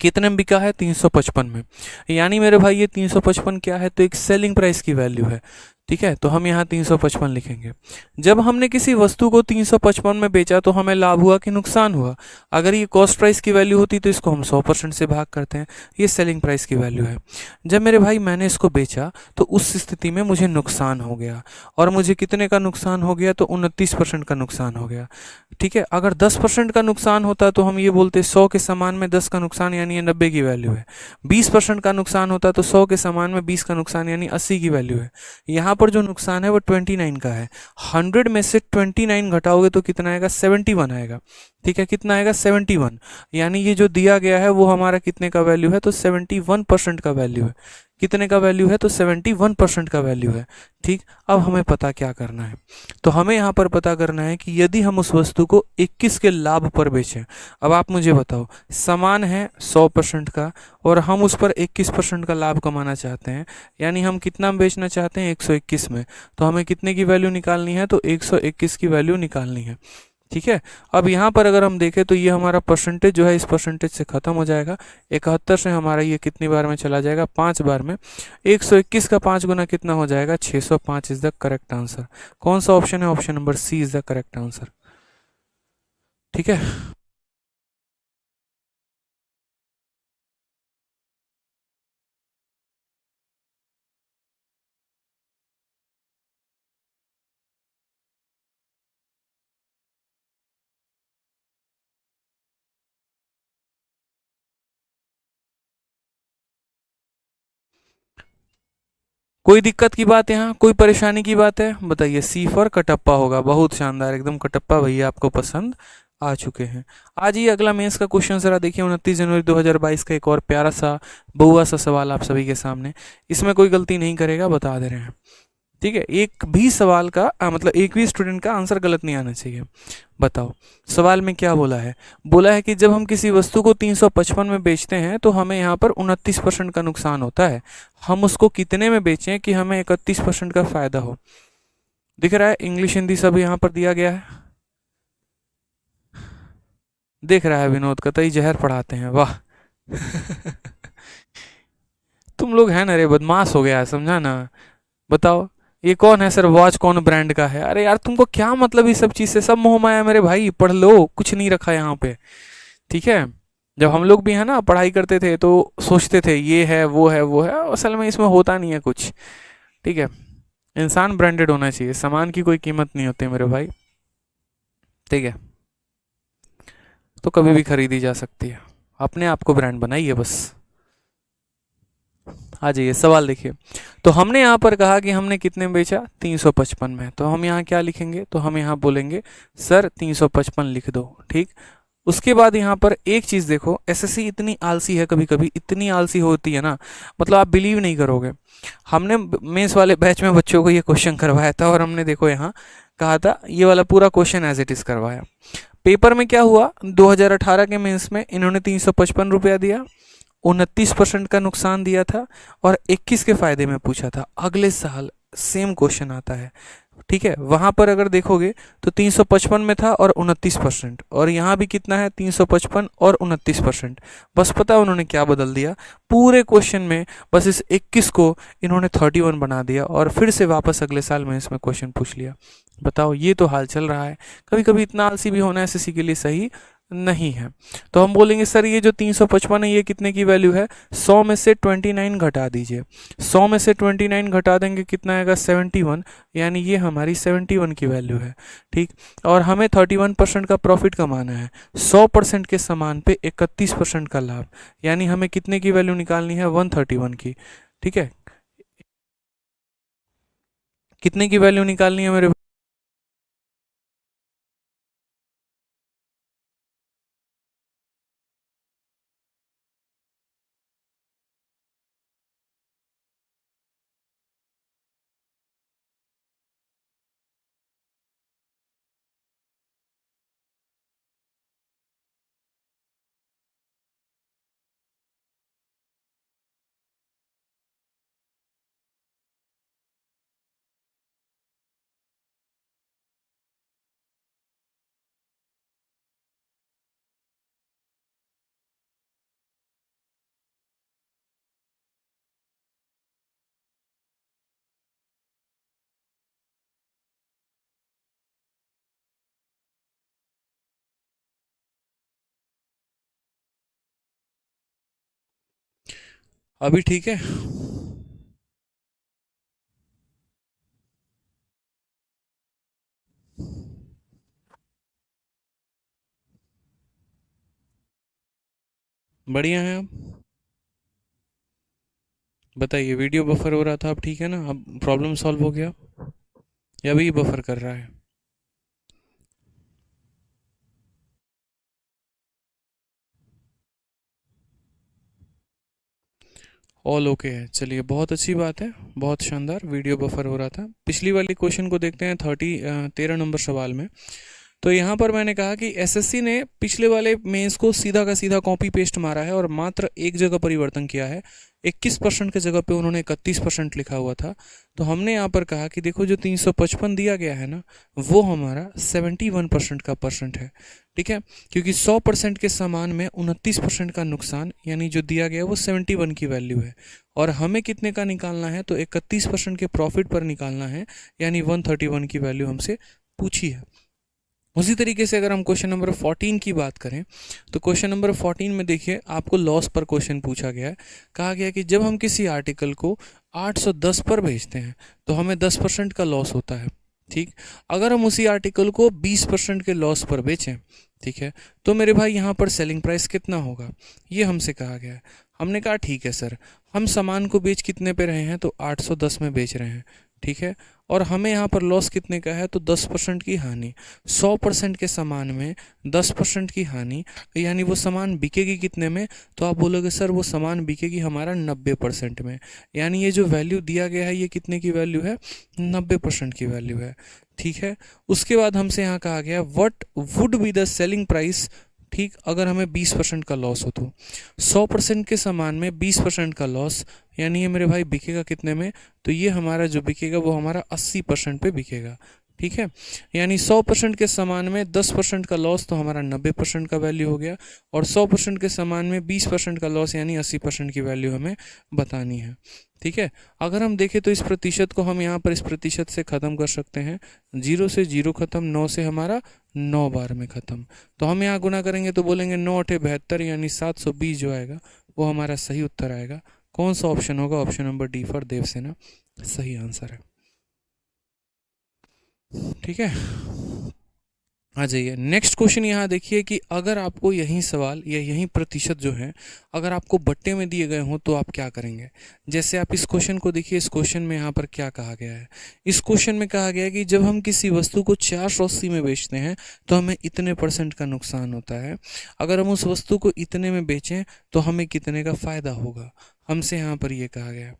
कितने में बिका है? 355 में। यानी मेरे भाई ये 355 क्या है? तो एक सेलिंग प्राइस की वैल्यू है। ठीक है, तो हम यहाँ 355 लिखेंगे। जब हमने किसी वस्तु को 355 में बेचा तो हमें लाभ हुआ कि नुकसान हुआ? अगर ये कॉस्ट प्राइस की वैल्यू होती तो इसको हम 100% से भाग करते हैं, ये सेलिंग प्राइस की वैल्यू है। जब मेरे भाई मैंने इसको बेचा तो उस स्थिति में मुझे नुकसान हो गया, और मुझे कितने का नुकसान हो गया? तो 29% का नुकसान हो गया। ठीक है, अगर 10% का नुकसान होता तो हम ये बोलते 100 के सामान में 10 का नुकसान, यानी ये 90 की वैल्यू है। 20% का नुकसान होता तो 100 के सामान में 20 का नुकसान, यानी 80 की वैल्यू है। यहाँ पर जो नुकसान है वो 29 का है। 100 में से 29 घटाओगे तो कितना आएगा? 71 आएगा। ठीक है, कितना आएगा? 71। यानी ये जो दिया गया है वो हमारा कितने का वैल्यू है? तो 71% का वैल्यू है। कितने का वैल्यू है? तो 71% का वैल्यू है। ठीक, अब हमें पता क्या करना है? तो हमें यहाँ पर पता करना है कि यदि हम उस वस्तु को 21 के लाभ पर बेचें। अब आप मुझे बताओ, सामान है 100% का और हम उस पर 21% का लाभ कमाना चाहते हैं, यानी हम कितना में बेचना चाहते हैं? 121 में। तो हमें कितने की वैल्यू निकालनी है? तो 121 की वैल्यू निकालनी है। ठीक है, अब यहाँ पर अगर हम देखें तो ये हमारा परसेंटेज जो है इस परसेंटेज से ख़त्म हो जाएगा। 71 से हमारा ये कितनी बार में चला जाएगा? 5 बार में। 121 का 5 गुना कितना हो जाएगा? 605 इज द करेक्ट आंसर। कौन सा ऑप्शन है? Option number C is the correct answer. ठीक है, कोई दिक्कत की बात, यहाँ कोई परेशानी की बात है? बताइए। सी फॉर कटप्पा होगा। बहुत शानदार, एकदम कटप्पा भैया आपको पसंद आ चुके हैं। आज ये अगला मेंस का क्वेश्चन जरा देखिए, 29 जनवरी 2022 का एक और प्यारा सा बहुआ सा सवाल आप सभी के सामने। इसमें कोई गलती नहीं करेगा, बता दे रहे हैं। ठीक है, एक भी सवाल का मतलब एक भी स्टूडेंट का आंसर गलत नहीं आना चाहिए। बताओ सवाल में क्या बोला है? बोला है कि जब हम किसी वस्तु को 355 में बेचते हैं तो हमें यहाँ पर 29% का नुकसान होता है। हम उसको कितने में बेचें कि हमें 31% का फायदा हो? दिख रहा है, इंग्लिश हिंदी सब यहाँ पर दिया गया है। देख रहा है विनोद, कतई जहर पढ़ाते हैं, वाह तुम लोग हैं ना रे, बदमाश हो गया है, समझा ना। बताओ ये कौन है सर? वॉच कौन ब्रांड का है? अरे यार तुमको क्या मतलब ये सब चीज़ से? सब मोह माया मेरे भाई, पढ़ लो, कुछ नहीं रखा यहाँ पे। ठीक है, जब हम लोग भी है ना पढ़ाई करते थे तो सोचते थे ये है वो है वो है, असल में इसमें होता नहीं है कुछ। ठीक है, इंसान ब्रांडेड होना चाहिए, सामान की कोई कीमत नहीं होती मेरे भाई। ठीक है, तो कभी भी खरीदी जा सकती है, अपने आप को ब्रांड बनाइए बस। आ जाइए, सवाल देखिए। तो हमने यहाँ पर कहा कि हमने कितने में बेचा? 355 में। तो हम यहाँ क्या लिखेंगे? तो हम यहाँ बोलेंगे सर 355 लिख दो। ठीक, उसके बाद यहाँ पर एक चीज़ देखो, एसएससी इतनी आलसी है, कभी कभी इतनी आलसी होती है ना, मतलब आप बिलीव नहीं करोगे। हमने मेंस वाले बैच में बच्चों को ये क्वेश्चन करवाया था और हमने देखो यहाँ कहा था ये वाला पूरा क्वेश्चन एज इट इज़ करवाया। पेपर में क्या हुआ? 2018 के मेंस में इन्होंने 355 रुपया दिया, 29% का नुकसान दिया था और 21 के फायदे में पूछा था। अगले साल सेम क्वेश्चन आता है, ठीक है, वहाँ पर अगर देखोगे तो 355 में था और 29%, और यहाँ भी कितना है 355 और 29%। बस पता है उन्होंने क्या बदल दिया पूरे क्वेश्चन में, बस इस 21 को इन्होंने 31 बना दिया और फिर से वापस अगले साल में इसमें क्वेश्चन पूछ लिया। बताओ, ये तो हाल चल रहा है। कभी कभी इतना आलसी भी होना एसएससी के लिए सही नहीं है। तो हम बोलेंगे सर ये जो 355 है ये कितने की वैल्यू है, 100 में से 29 घटा दीजिए। 100 में से 29 घटा देंगे कितना आएगा 71, यानी ये हमारी 71 की वैल्यू है। ठीक, और हमें 31% का प्रॉफिट कमाना है, 100% के सामान पे 31% का लाभ, यानी हमें कितने की वैल्यू निकालनी है 131 की। ठीक है, कितने की वैल्यू निकालनी है मेरे। अभी ठीक है। बढ़िया है। अब बताइए, वीडियो बफर हो रहा था, अब ठीक है ना, अब प्रॉब्लम सॉल्व हो गया या अभी बफर कर रहा है। ऑल ओके है, चलिए बहुत अच्छी बात है, बहुत शानदार। वीडियो बफर हो रहा था। पिछली वाली क्वेश्चन को देखते हैं, 13 नंबर सवाल में। तो यहाँ पर मैंने कहा कि एसएससी ने पिछले वाले मेंस को सीधा का सीधा कॉपी पेस्ट मारा है और मात्र एक जगह परिवर्तन किया है। 21% की जगह पे उन्होंने 31% लिखा हुआ था। तो हमने यहाँ पर कहा कि देखो जो 355 दिया गया है ना, वो हमारा 71% का परसेंट है। ठीक है, क्योंकि 100% के सामान में 29% का नुकसान, यानी जो दिया गया वो 71 की वैल्यू है। और हमें कितने का निकालना है, तो 31% के प्रॉफिट पर निकालना है, यानी 131 की वैल्यू हमसे पूछी है। उसी तरीके से अगर हम क्वेश्चन नंबर 14 की बात करें, तो क्वेश्चन नंबर 14 में देखिए आपको लॉस पर क्वेश्चन पूछा गया है। कहा गया कि जब हम किसी आर्टिकल को 810 पर बेचते हैं तो हमें 10% का लॉस होता है। ठीक, अगर हम उसी आर्टिकल को 20% के लॉस पर बेचें, ठीक है, तो मेरे भाई यहाँ पर सेलिंग प्राइस कितना होगा, ये हमसे कहा गया है। हमने कहा ठीक है सर, हम सामान को बेच कितने पे रहे हैं, तो 810 में बेच रहे हैं। ठीक है, और हमें यहाँ पर लॉस कितने का है, तो 10% की हानि। 100% के सामान में 10% की हानि, यानी वो सामान बिकेगी कितने में, तो आप बोलोगे सर वो सामान बिकेगी हमारा 90% में। यानी ये जो वैल्यू दिया गया है ये कितने की वैल्यू है, 90% की वैल्यू है। ठीक है, उसके बाद हमसे यहाँ कहा गया what would be the selling price. ठीक, अगर हमें 20% का लॉस हो तो 100% के सामान में 20% का लॉस, यानी ये मेरे भाई बिकेगा कितने में, तो ये हमारा जो बिकेगा वो हमारा 80% पे बिकेगा। ठीक है, यानी 100% के सामान में 10% का लॉस, तो हमारा 90% का वैल्यू हो गया। और 100% के सामान में 20% का लॉस, यानी 80% की वैल्यू हमें बतानी है। ठीक है, अगर हम देखें तो इस प्रतिशत को हम यहाँ पर इस प्रतिशत से ख़त्म कर सकते हैं। 0 से 0 ख़त्म, 9 से हमारा 9 बार में ख़त्म। तो हम यहाँ गुना करेंगे तो बोलेंगे 9 8 72, यानी 720 जो आएगा वो हमारा सही उत्तर आएगा। कौन सा ऑप्शन होगा, option number D for Devasena सही आंसर है। ठीक है, आ जाइए नेक्स्ट क्वेश्चन। यहाँ देखिए कि अगर आपको यही सवाल या यही प्रतिशत जो है अगर आपको बट्टे में दिए गए हों तो आप क्या करेंगे। जैसे आप इस क्वेश्चन को देखिए, इस क्वेश्चन में यहाँ पर क्या कहा गया है। इस क्वेश्चन में कहा गया है कि जब हम किसी वस्तु को 480 में बेचते हैं तो हमें इतने % का नुकसान होता है। अगर हम उस वस्तु को इतने में बेचें तो हमें कितने का फ़ायदा होगा, हमसे यहाँ पर ये कहा गया है।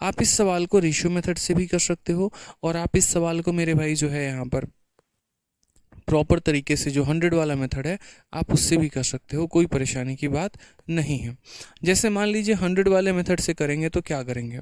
आप इस सवाल को रेशियो मेथड से भी कर सकते हो, और आप इस सवाल को मेरे भाई जो है यहाँ पर प्रॉपर तरीके से जो 100 वाला मेथड है आप उससे भी कर सकते हो, कोई परेशानी की बात नहीं है। जैसे मान लीजिए 100 वाले मेथड से करेंगे तो क्या करेंगे,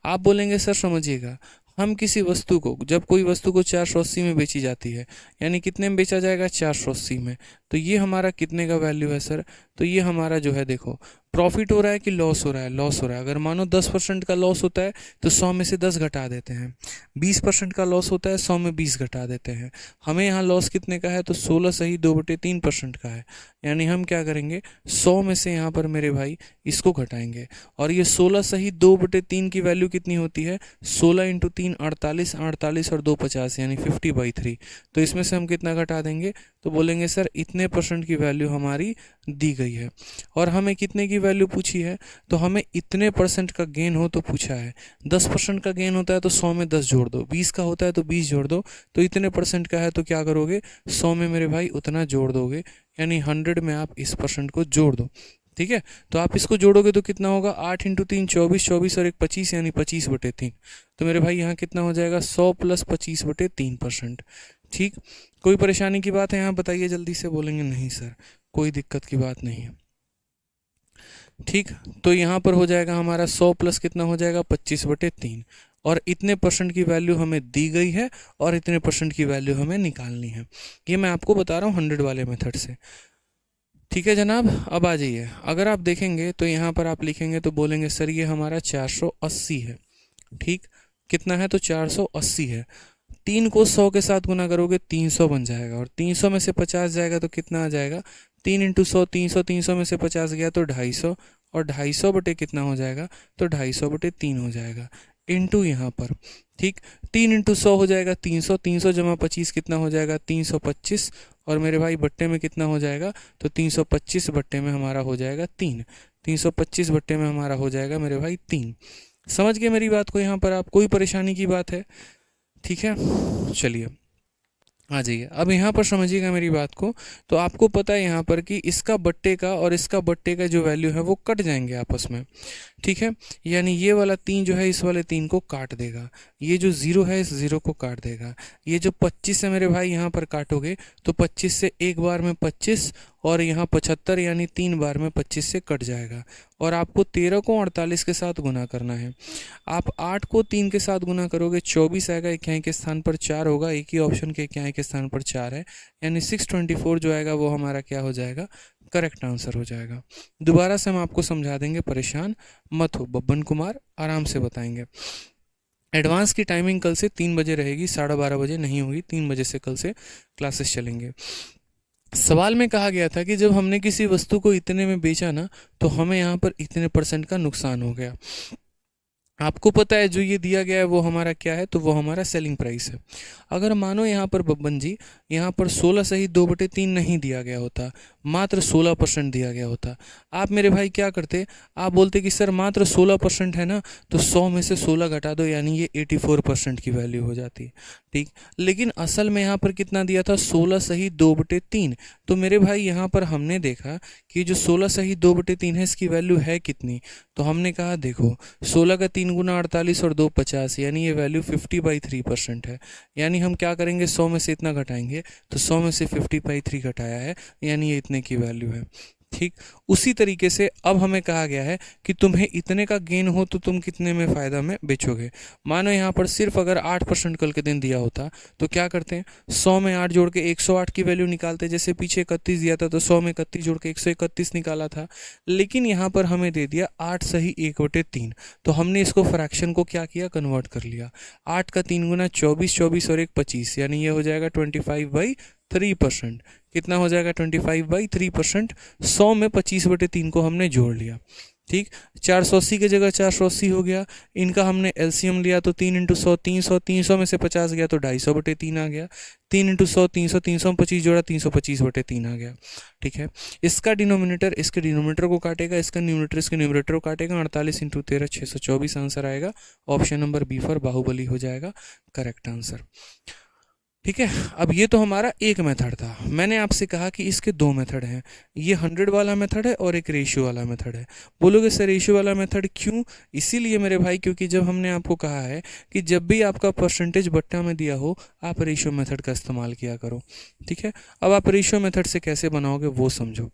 आप बोलेंगे सर समझिएगा हम किसी वस्तु को, जब कोई वस्तु को 480 में बेची जाती है, यानी कितने में बेचा जाएगा, 480 में, तो ये हमारा कितने का वैल्यू है सर, तो ये हमारा जो है देखो प्रॉफिट हो रहा है कि लॉस हो रहा है, लॉस हो रहा है। अगर मानो 10% का लॉस होता है तो 100 में से 10 घटा देते हैं, 20% का लॉस होता है 100 में 20 घटा देते हैं। हमें यहाँ लॉस कितने का है, तो 16 सही 2/3% का है, यानी हम क्या करेंगे 100 में से यहाँ पर मेरे भाई इसको घटाएंगे, और ये 16 सही 2/3 की वैल्यू कितनी होती है, 16 इंटू 3 48, 48 और 2 50, यानी 50/3। तो इसमें से हम कितना घटा देंगे, तो बोलेंगे सर इतने परसेंट की वैल्यू हमारी दी गई है। और हमें कितने की वैल्यू पूछी है, तो हमें इतने परसेंट का गेन हो तो पूछा है। 10% का गेन होता है तो 100 में 10 जोड़ दो, 20 का होता है तो 20 जोड़ दो, तो इतने परसेंट का है तो क्या करोगे, 100 में मेरे भाई उतना जोड़ दोगे, यानी 100 में आप इस परसेंट को जोड़ दो। ठीक है, तो आप इसको जोड़ोगे तो कितना होगा, 8 इंटू 3 24, 24 और 1 25, यानी 25/3। तो मेरे भाई यहाँ कितना हो जाएगा, 100 प्लस 25/3%। ठीक, कोई परेशानी की बात है यहाँ बताइए जल्दी से, बोलेंगे नहीं सर कोई दिक्कत की बात नहीं है। ठीक, तो यहाँ पर हो जाएगा हमारा 100 प्लस कितना हो जाएगा, 25/3, और इतने परसेंट की वैल्यू हमें दी गई है और इतने परसेंट की वैल्यू हमें निकालनी है। ये मैं आपको बता रहा हूँ 100 वाले मेथड से। ठीक है जनाब, अब आ जाइए, अगर आप देखेंगे तो यहाँ पर आप लिखेंगे तो बोलेंगे सर ये हमारा 480 है। ठीक, कितना है, तो 480 है। 3 को 100 के साथ गुना करोगे 300 बन जाएगा, और 300 में से 50 जाएगा तो कितना आ जाएगा, 3 इंटू 100 300, 300 में से 50 गया तो 250, और 250 बटे कितना हो जाएगा, तो 250/3 हो जाएगा, इंटू यहाँ पर। ठीक, 3 इंटू 100 हो जाएगा 300, 300 जमा 25 कितना हो जाएगा, 325, और मेरे भाई बट्टे में कितना हो जाएगा, तो 325 बट्टे में हमारा हो जाएगा 3, 325 बट्टे में हमारा हो जाएगा मेरे भाई 3। समझ गए मेरी बात को, यहाँ पर आप कोई परेशानी की बात है, ठीक है, चलिए आ जाइए। अब यहाँ पर समझिएगा मेरी बात को, तो आपको पता है यहाँ पर कि इसका बट्टे का और इसका बट्टे का जो वैल्यू है वो कट जाएंगे आपस में। ठीक है, यानी ये वाला 3 जो है इस वाले 3 को काट देगा, ये जो 0 है इस 0 को काट देगा, ये जो 25 है मेरे भाई यहाँ पर काटोगे तो 25 से एक बार में 25, और यहाँ 75 यानी 3 बार में 25 से कट जाएगा, और आपको 13 को 48 के साथ गुना करना है। आप 8 को 3 के साथ गुना करोगे 24 आएगा, इक्याई के स्थान पर 4 होगा, एक ही ऑप्शन के इक्याई के स्थान पर 4 है, यानी 624 जो आएगा वो हमारा क्या हो जाएगा, करेक्ट आंसर हो जाएगा। दोबारा से हम आपको समझा देंगे, परेशान मत हो, बब्बन कुमार आराम से बताएंगे। एडवांस की टाइमिंग कल से 3 बजे रहेगी, 12:30 बजे नहीं होगी, 3 बजे से कल से क्लासेस चलेंगे। सवाल में कहा गया था कि जब हमने किसी वस्तु को इतने में बेचा ना, तो हमें यहाँ पर इतने परसेंट का नुकसान हो गया। आपको पता है जो ये दिया गया है वो हमारा क्या है, तो वो हमारा सेलिंग प्राइस है। अगर मानो यहाँ पर बब्बन जी यहाँ पर 16 सही 2/3 नहीं दिया गया होता, मात्र 16% दिया गया होता, आप मेरे भाई क्या करते, आप बोलते कि सर मात्र 16% है ना, तो 100 में से 16 घटा दो, यानी ये 84% की वैल्यू हो जाती। ठीक, लेकिन असल में यहाँ पर कितना दिया था, 16 सही 2/3। तो मेरे भाई यहाँ पर हमने देखा कि जो 16 सही 2/3 है इसकी वैल्यू है कितनी, तो हमने कहा देखो 16 का 3 गुना 48 और 2 50, यानी ये वैल्यू 50/3% है। यानी हम क्या करेंगे, 100 में से इतना घटाएंगे, तो 100 में से 50/3 घटाया है, यानी ये इतने की वैल्यू है। ठीक, उसी तरीके से अब हमें कहा गया है कि तुम्हें इतने का गेन हो तो तुम कितने में फ़ायदा में बेचोगे। मानो यहाँ पर सिर्फ अगर 8% कल के दिन दिया होता तो क्या करते हैं, 100 में 8 जोड़ के 108 की वैल्यू निकालते, जैसे पीछे 31 दिया था तो 100 में 31 जोड़ के 131 निकाला था। लेकिन यहाँ पर हमें दे दिया 8 सही 1/3, तो हमने इसको फ्रैक्शन को क्या किया, कन्वर्ट कर लिया। 8 का 3 गुना 24, 24 और 1 25, यानी ये हो जाएगा 25/3%। कितना हो जाएगा, 25/3%। 100 में 25/3 को हमने जोड़ लिया। ठीक, 480 की जगह 480 हो गया। इनका हमने एलसीएम लिया तो 3 इंटू 100 300, 300 में से 50 गया तो 250/3 आ गया। 3 इंटू 100 300, 300 में 25 जोड़ा 325/3 आ गया। ठीक है, इसका डिनोमिनेटर इसके डिनोमिनेटर को काटेगा, इसका न्यूमरेटर इसके न्यूमरेटर को काटेगा। 48 इंटू 13 624 आंसर आएगा। Option number B for Baahubali हो जाएगा करेक्ट आंसर। ठीक है, अब ये तो हमारा एक मेथड था। मैंने आपसे कहा कि इसके 2 मेथड हैं, ये 100 वाला मेथड है और एक रेशियो वाला मेथड है। बोलोगे सर रेशियो वाला मेथड क्यों, इसीलिए मेरे भाई क्योंकि जब हमने आपको कहा है कि जब भी आपका परसेंटेज बट्टा में दिया हो आप रेशियो मेथड का इस्तेमाल किया करो। ठीक है, अब आप रेशियो मेथड से कैसे बनाओगे वो समझो,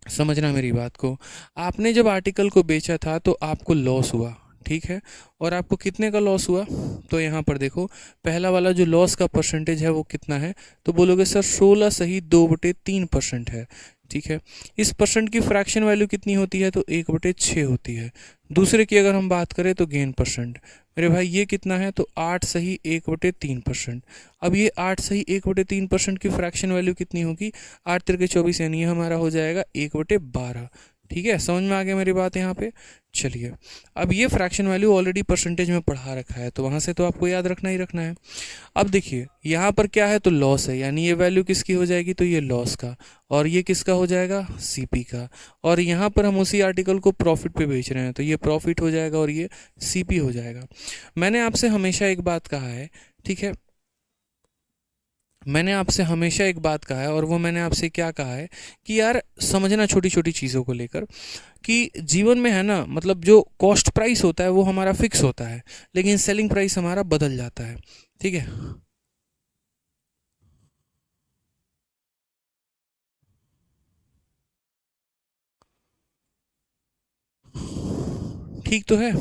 समझना मेरी बात को। आपने जब आर्टिकल को बेचा था तो आपको लॉस हुआ, ठीक है। और आपको कितने का लॉस हुआ, तो यहाँ पर देखो पहला वाला जो लॉस का परसेंटेज है वो कितना है, तो बोलोगे सर 16 सही 2/3% है। ठीक है, इस परसेंट की फ्रैक्शन वैल्यू कितनी होती है, तो 1/6 होती है। दूसरे की अगर हम बात करें तो गेन परसेंट, मेरे भाई ये कितना है, तो 8 सही 1/3%। अब ये 8 सही 1/3% की फ्रैक्शन वैल्यू कितनी होगी, 8 तिरके 24, यानी ये हमारा हो जाएगा 1/12। ठीक है, समझ में आ गया मेरी बात यहाँ पे। चलिए, अब ये फ्रैक्शन वैल्यू ऑलरेडी परसेंटेज में पढ़ा रखा है, तो वहाँ से तो आपको याद रखना ही रखना है। अब देखिए यहाँ पर क्या है, तो लॉस है, यानी ये वैल्यू किसकी हो जाएगी, तो ये लॉस का, और ये किसका हो जाएगा, सीपी का। और यहाँ पर हम उसी आर्टिकल को प्रॉफिट पे बेच रहे हैं, तो ये प्रॉफिट हो जाएगा और ये सीपी हो जाएगा। मैंने आपसे हमेशा एक बात कहा है, ठीक है, मैंने आपसे हमेशा एक बात कहा है, और वो मैंने आपसे क्या कहा है कि यार समझना छोटी छोटी चीज़ों को लेकर, कि जीवन में है ना, मतलब जो कॉस्ट प्राइस होता है वो हमारा फिक्स होता है, लेकिन सेलिंग प्राइस हमारा बदल जाता है। ठीक है, ठीक तो है।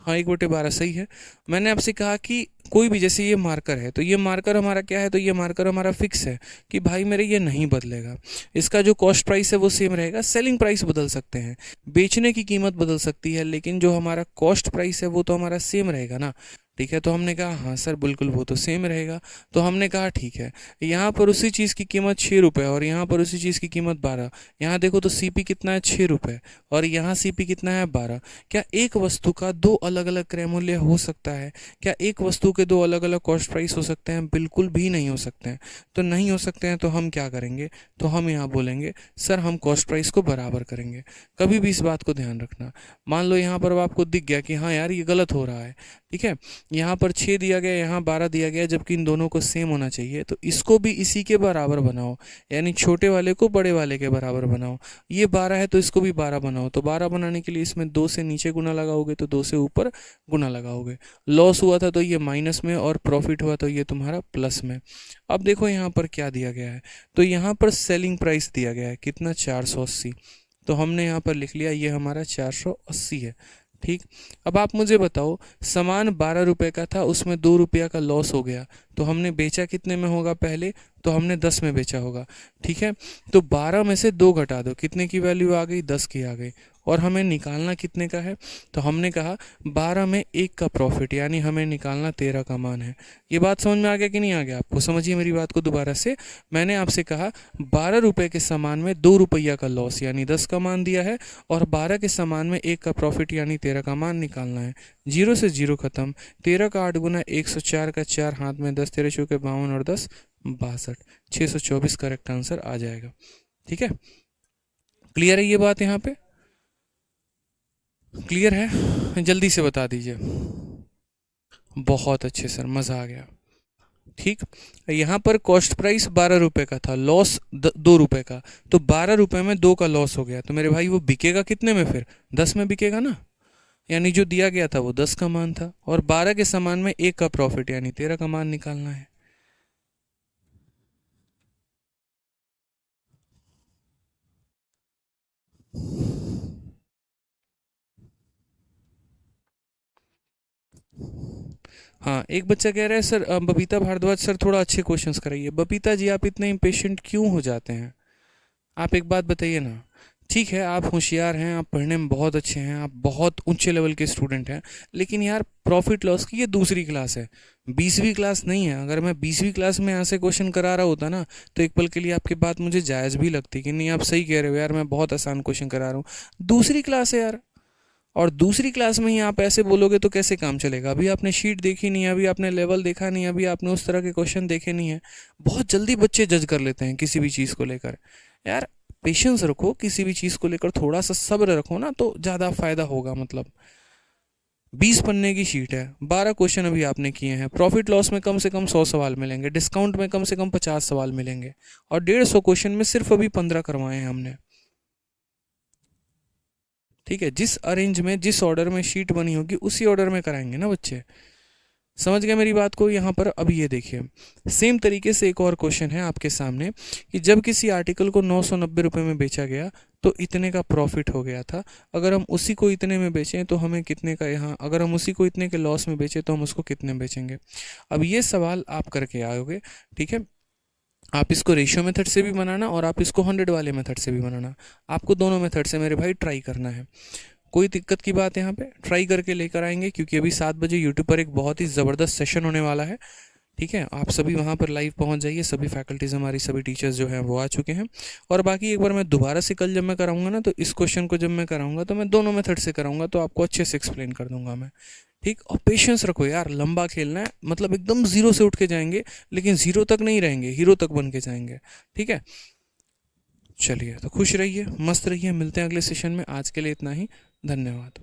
हाँ, 1/12 सही है। मैंने आपसे कहा कि कोई भी, जैसे ये मार्कर है, तो ये मार्कर हमारा क्या है, तो ये मार्कर हमारा फिक्स है कि भाई मेरे ये नहीं बदलेगा। इसका जो कॉस्ट प्राइस है वो सेम रहेगा, सेलिंग प्राइस बदल सकते हैं, बेचने की कीमत बदल सकती है, लेकिन जो हमारा कॉस्ट प्राइस है वो तो हमारा सेम रहेगा ना। ठीक है, तो हमने कहा हाँ सर बिल्कुल वो तो सेम रहेगा। तो हमने कहा ठीक है, यहाँ पर उसी चीज़ की कीमत 6 रुपये और यहाँ पर उसी चीज़ की कीमत 12। यहाँ देखो तो सीपी कितना है, 6 रुपये, और यहाँ सीपी कितना है, 12। क्या एक वस्तु का दो अलग अलग क्रय मूल्य हो सकता है? क्या एक वस्तु के दो अलग अलग कॉस्ट प्राइस हो सकते हैं? बिल्कुल भी नहीं हो सकते हैं। तो नहीं हो सकते हैं तो हम क्या करेंगे, तो हम यहाँ बोलेंगे सर हम कॉस्ट प्राइस को बराबर करेंगे। कभी भी इस बात को ध्यान रखना। मान लो यहाँ पर आपको दिख गया कि हाँ यार ये गलत हो रहा है, ठीक है, यहाँ पर 6 दिया गया, यहाँ 12 दिया गया, जबकि इन दोनों को सेम होना चाहिए, तो इसको भी इसी के बराबर बनाओ, यानी छोटे वाले को बड़े वाले के बराबर बनाओ। ये 12 है तो इसको भी 12 बनाओ, तो 12 बनाने के लिए इसमें 2 से नीचे गुना लगाओगे तो 2 से ऊपर गुना लगाओगे। लॉस हुआ था तो ये माइनस में, और प्रॉफिट हुआ तो ये तुम्हारा प्लस में। अब देखो यहाँ पर क्या दिया गया है, तो यहाँ पर सेलिंग प्राइस दिया गया है कितना, 480। तो हमने यहाँ पर लिख लिया ये हमारा 480 है। ठीक, अब आप मुझे बताओ, सामान 12 रुपये का था, उसमें 2 रुपया का लॉस हो गया, तो हमने बेचा कितने में होगा, पहले तो हमने 10 में बेचा होगा। ठीक है, तो 12 में से 2 घटा दो, कितने की वैल्यू आ गई, 10 की आ गई। और हमें निकालना कितने का है, तो हमने कहा 12 में 1 का प्रॉफिट, यानी हमें निकालना 13 का मान है। ये बात समझ में आ गया कि नहीं आ गया आपको? समझिए मेरी बात को दोबारा से। मैंने आपसे कहा 12 रुपये के सामान में 2 रुपया का लॉस यानी 10 का मान दिया है, और 12 के सामान में 1 का प्रॉफिट यानी 13 का मान निकालना है। 0 से 0 खत्म, 13 का 8 गुना 104 का 4 हाथ में, 10 13 चौके 52 और 10 62, 624 करेक्ट आंसर आ जाएगा। ठीक है, क्लियर है ये बात यहाँ पे? क्लियर है? जल्दी से बता दीजिए। बहुत अच्छे सर, मज़ा आ गया। ठीक, यहाँ पर कॉस्ट प्राइस 12 रुपये का था, लॉस 2 रुपये का, तो 12 रुपये में 2 का लॉस हो गया, तो मेरे भाई वो बिकेगा कितने में, फिर 10 में बिकेगा ना, यानी जो दिया गया था वो 10 का मान था, और 12 के सामान में 1 का प्रॉफिट यानी 13 का मान निकालना है। हाँ, एक बच्चा कह रहा है सर, बबीता भारद्वाज सर थोड़ा अच्छे क्वेश्चंस कराइए। बबीता जी आप इतने इम्पेशेंट क्यों हो जाते हैं, आप एक बात बताइए ना। ठीक है, आप होशियार हैं, आप पढ़ने में बहुत अच्छे हैं, आप बहुत ऊंचे लेवल के स्टूडेंट हैं, लेकिन यार प्रॉफिट लॉस की ये दूसरी क्लास है, 20वीं क्लास नहीं है। अगर मैं 20वीं क्लास में यहाँ से क्वेश्चन करा रहा होता ना, तो एक पल के लिए आपकी बात मुझे जायज़ भी लगती कि नहीं आप सही कह रहे हो यार, मैं बहुत आसान क्वेश्चन करा रहा हूँ। दूसरी क्लास है यार, और दूसरी क्लास में ही आप ऐसे बोलोगे तो कैसे काम चलेगा? अभी आपने शीट देखी नहीं है, अभी आपने लेवल देखा नहीं है, अभी आपने उस तरह के क्वेश्चन देखे नहीं है। बहुत जल्दी बच्चे जज कर लेते हैं किसी भी चीज़ को लेकर। यार पेशेंस रखो, किसी भी चीज़ को लेकर थोड़ा सा सब्र रखो ना, तो ज़्यादा फायदा होगा। मतलब 20 पन्ने की शीट है, 12 क्वेश्चन अभी आपने किए हैं, प्रॉफिट लॉस में कम से कम 100 सवाल मिलेंगे, डिस्काउंट में कम से कम 50 सवाल मिलेंगे, और 150 क्वेश्चन में सिर्फ अभी 15 करवाए हैं हमने। ठीक है, जिस अरेंज में जिस ऑर्डर में शीट बनी होगी उसी ऑर्डर में कराएंगे ना बच्चे। समझ गए मेरी बात को? यहाँ पर अभी ये देखिए, सेम तरीके से एक और क्वेश्चन है आपके सामने कि जब किसी आर्टिकल को 990 रुपये में बेचा गया तो इतने का प्रॉफिट हो गया था। अगर हम उसी को इतने में बेचें तो हमें कितने का यहाँ, अगर हम उसी को इतने के लॉस में बेचें तो हम उसको कितने बेचेंगे। अब ये सवाल आप करके आओगे, ठीक है। आप इसको रेशियो मेथड से भी बनाना और आप इसको 100 वाले मेथड से भी बनाना। आपको दोनों मेथड से मेरे भाई ट्राई करना है। कोई दिक्कत की बात यहाँ पे ट्राई करके लेकर आएंगे, क्योंकि अभी 7 बजे यूट्यूब पर एक बहुत ही ज़बरदस्त सेशन होने वाला है, ठीक है। आप सभी वहाँ पर लाइव पहुँच जाइए। सभी फैकल्टीज़, हमारी सभी टीचर्स जो हैं वो आ चुके हैं। और बाकी एक बार मैं दोबारा से कल जब मैं कराऊंगा ना, तो इस क्वेश्चन को जब मैं कराऊंगा तो मैं दोनों मेथड से कराऊंगा, तो आपको अच्छे से एक्सप्लेन कर दूंगा मैं, ठीक। और पेशेंस रखो यार, लंबा खेलना है, मतलब एकदम जीरो से उठ के जाएंगे, लेकिन जीरो तक नहीं रहेंगे, हीरो तक बन के जाएंगे, ठीक है। चलिए, तो खुश रहिए, मस्त रहिए, मिलते हैं अगले सेशन में। आज के लिए इतना ही, धन्यवाद।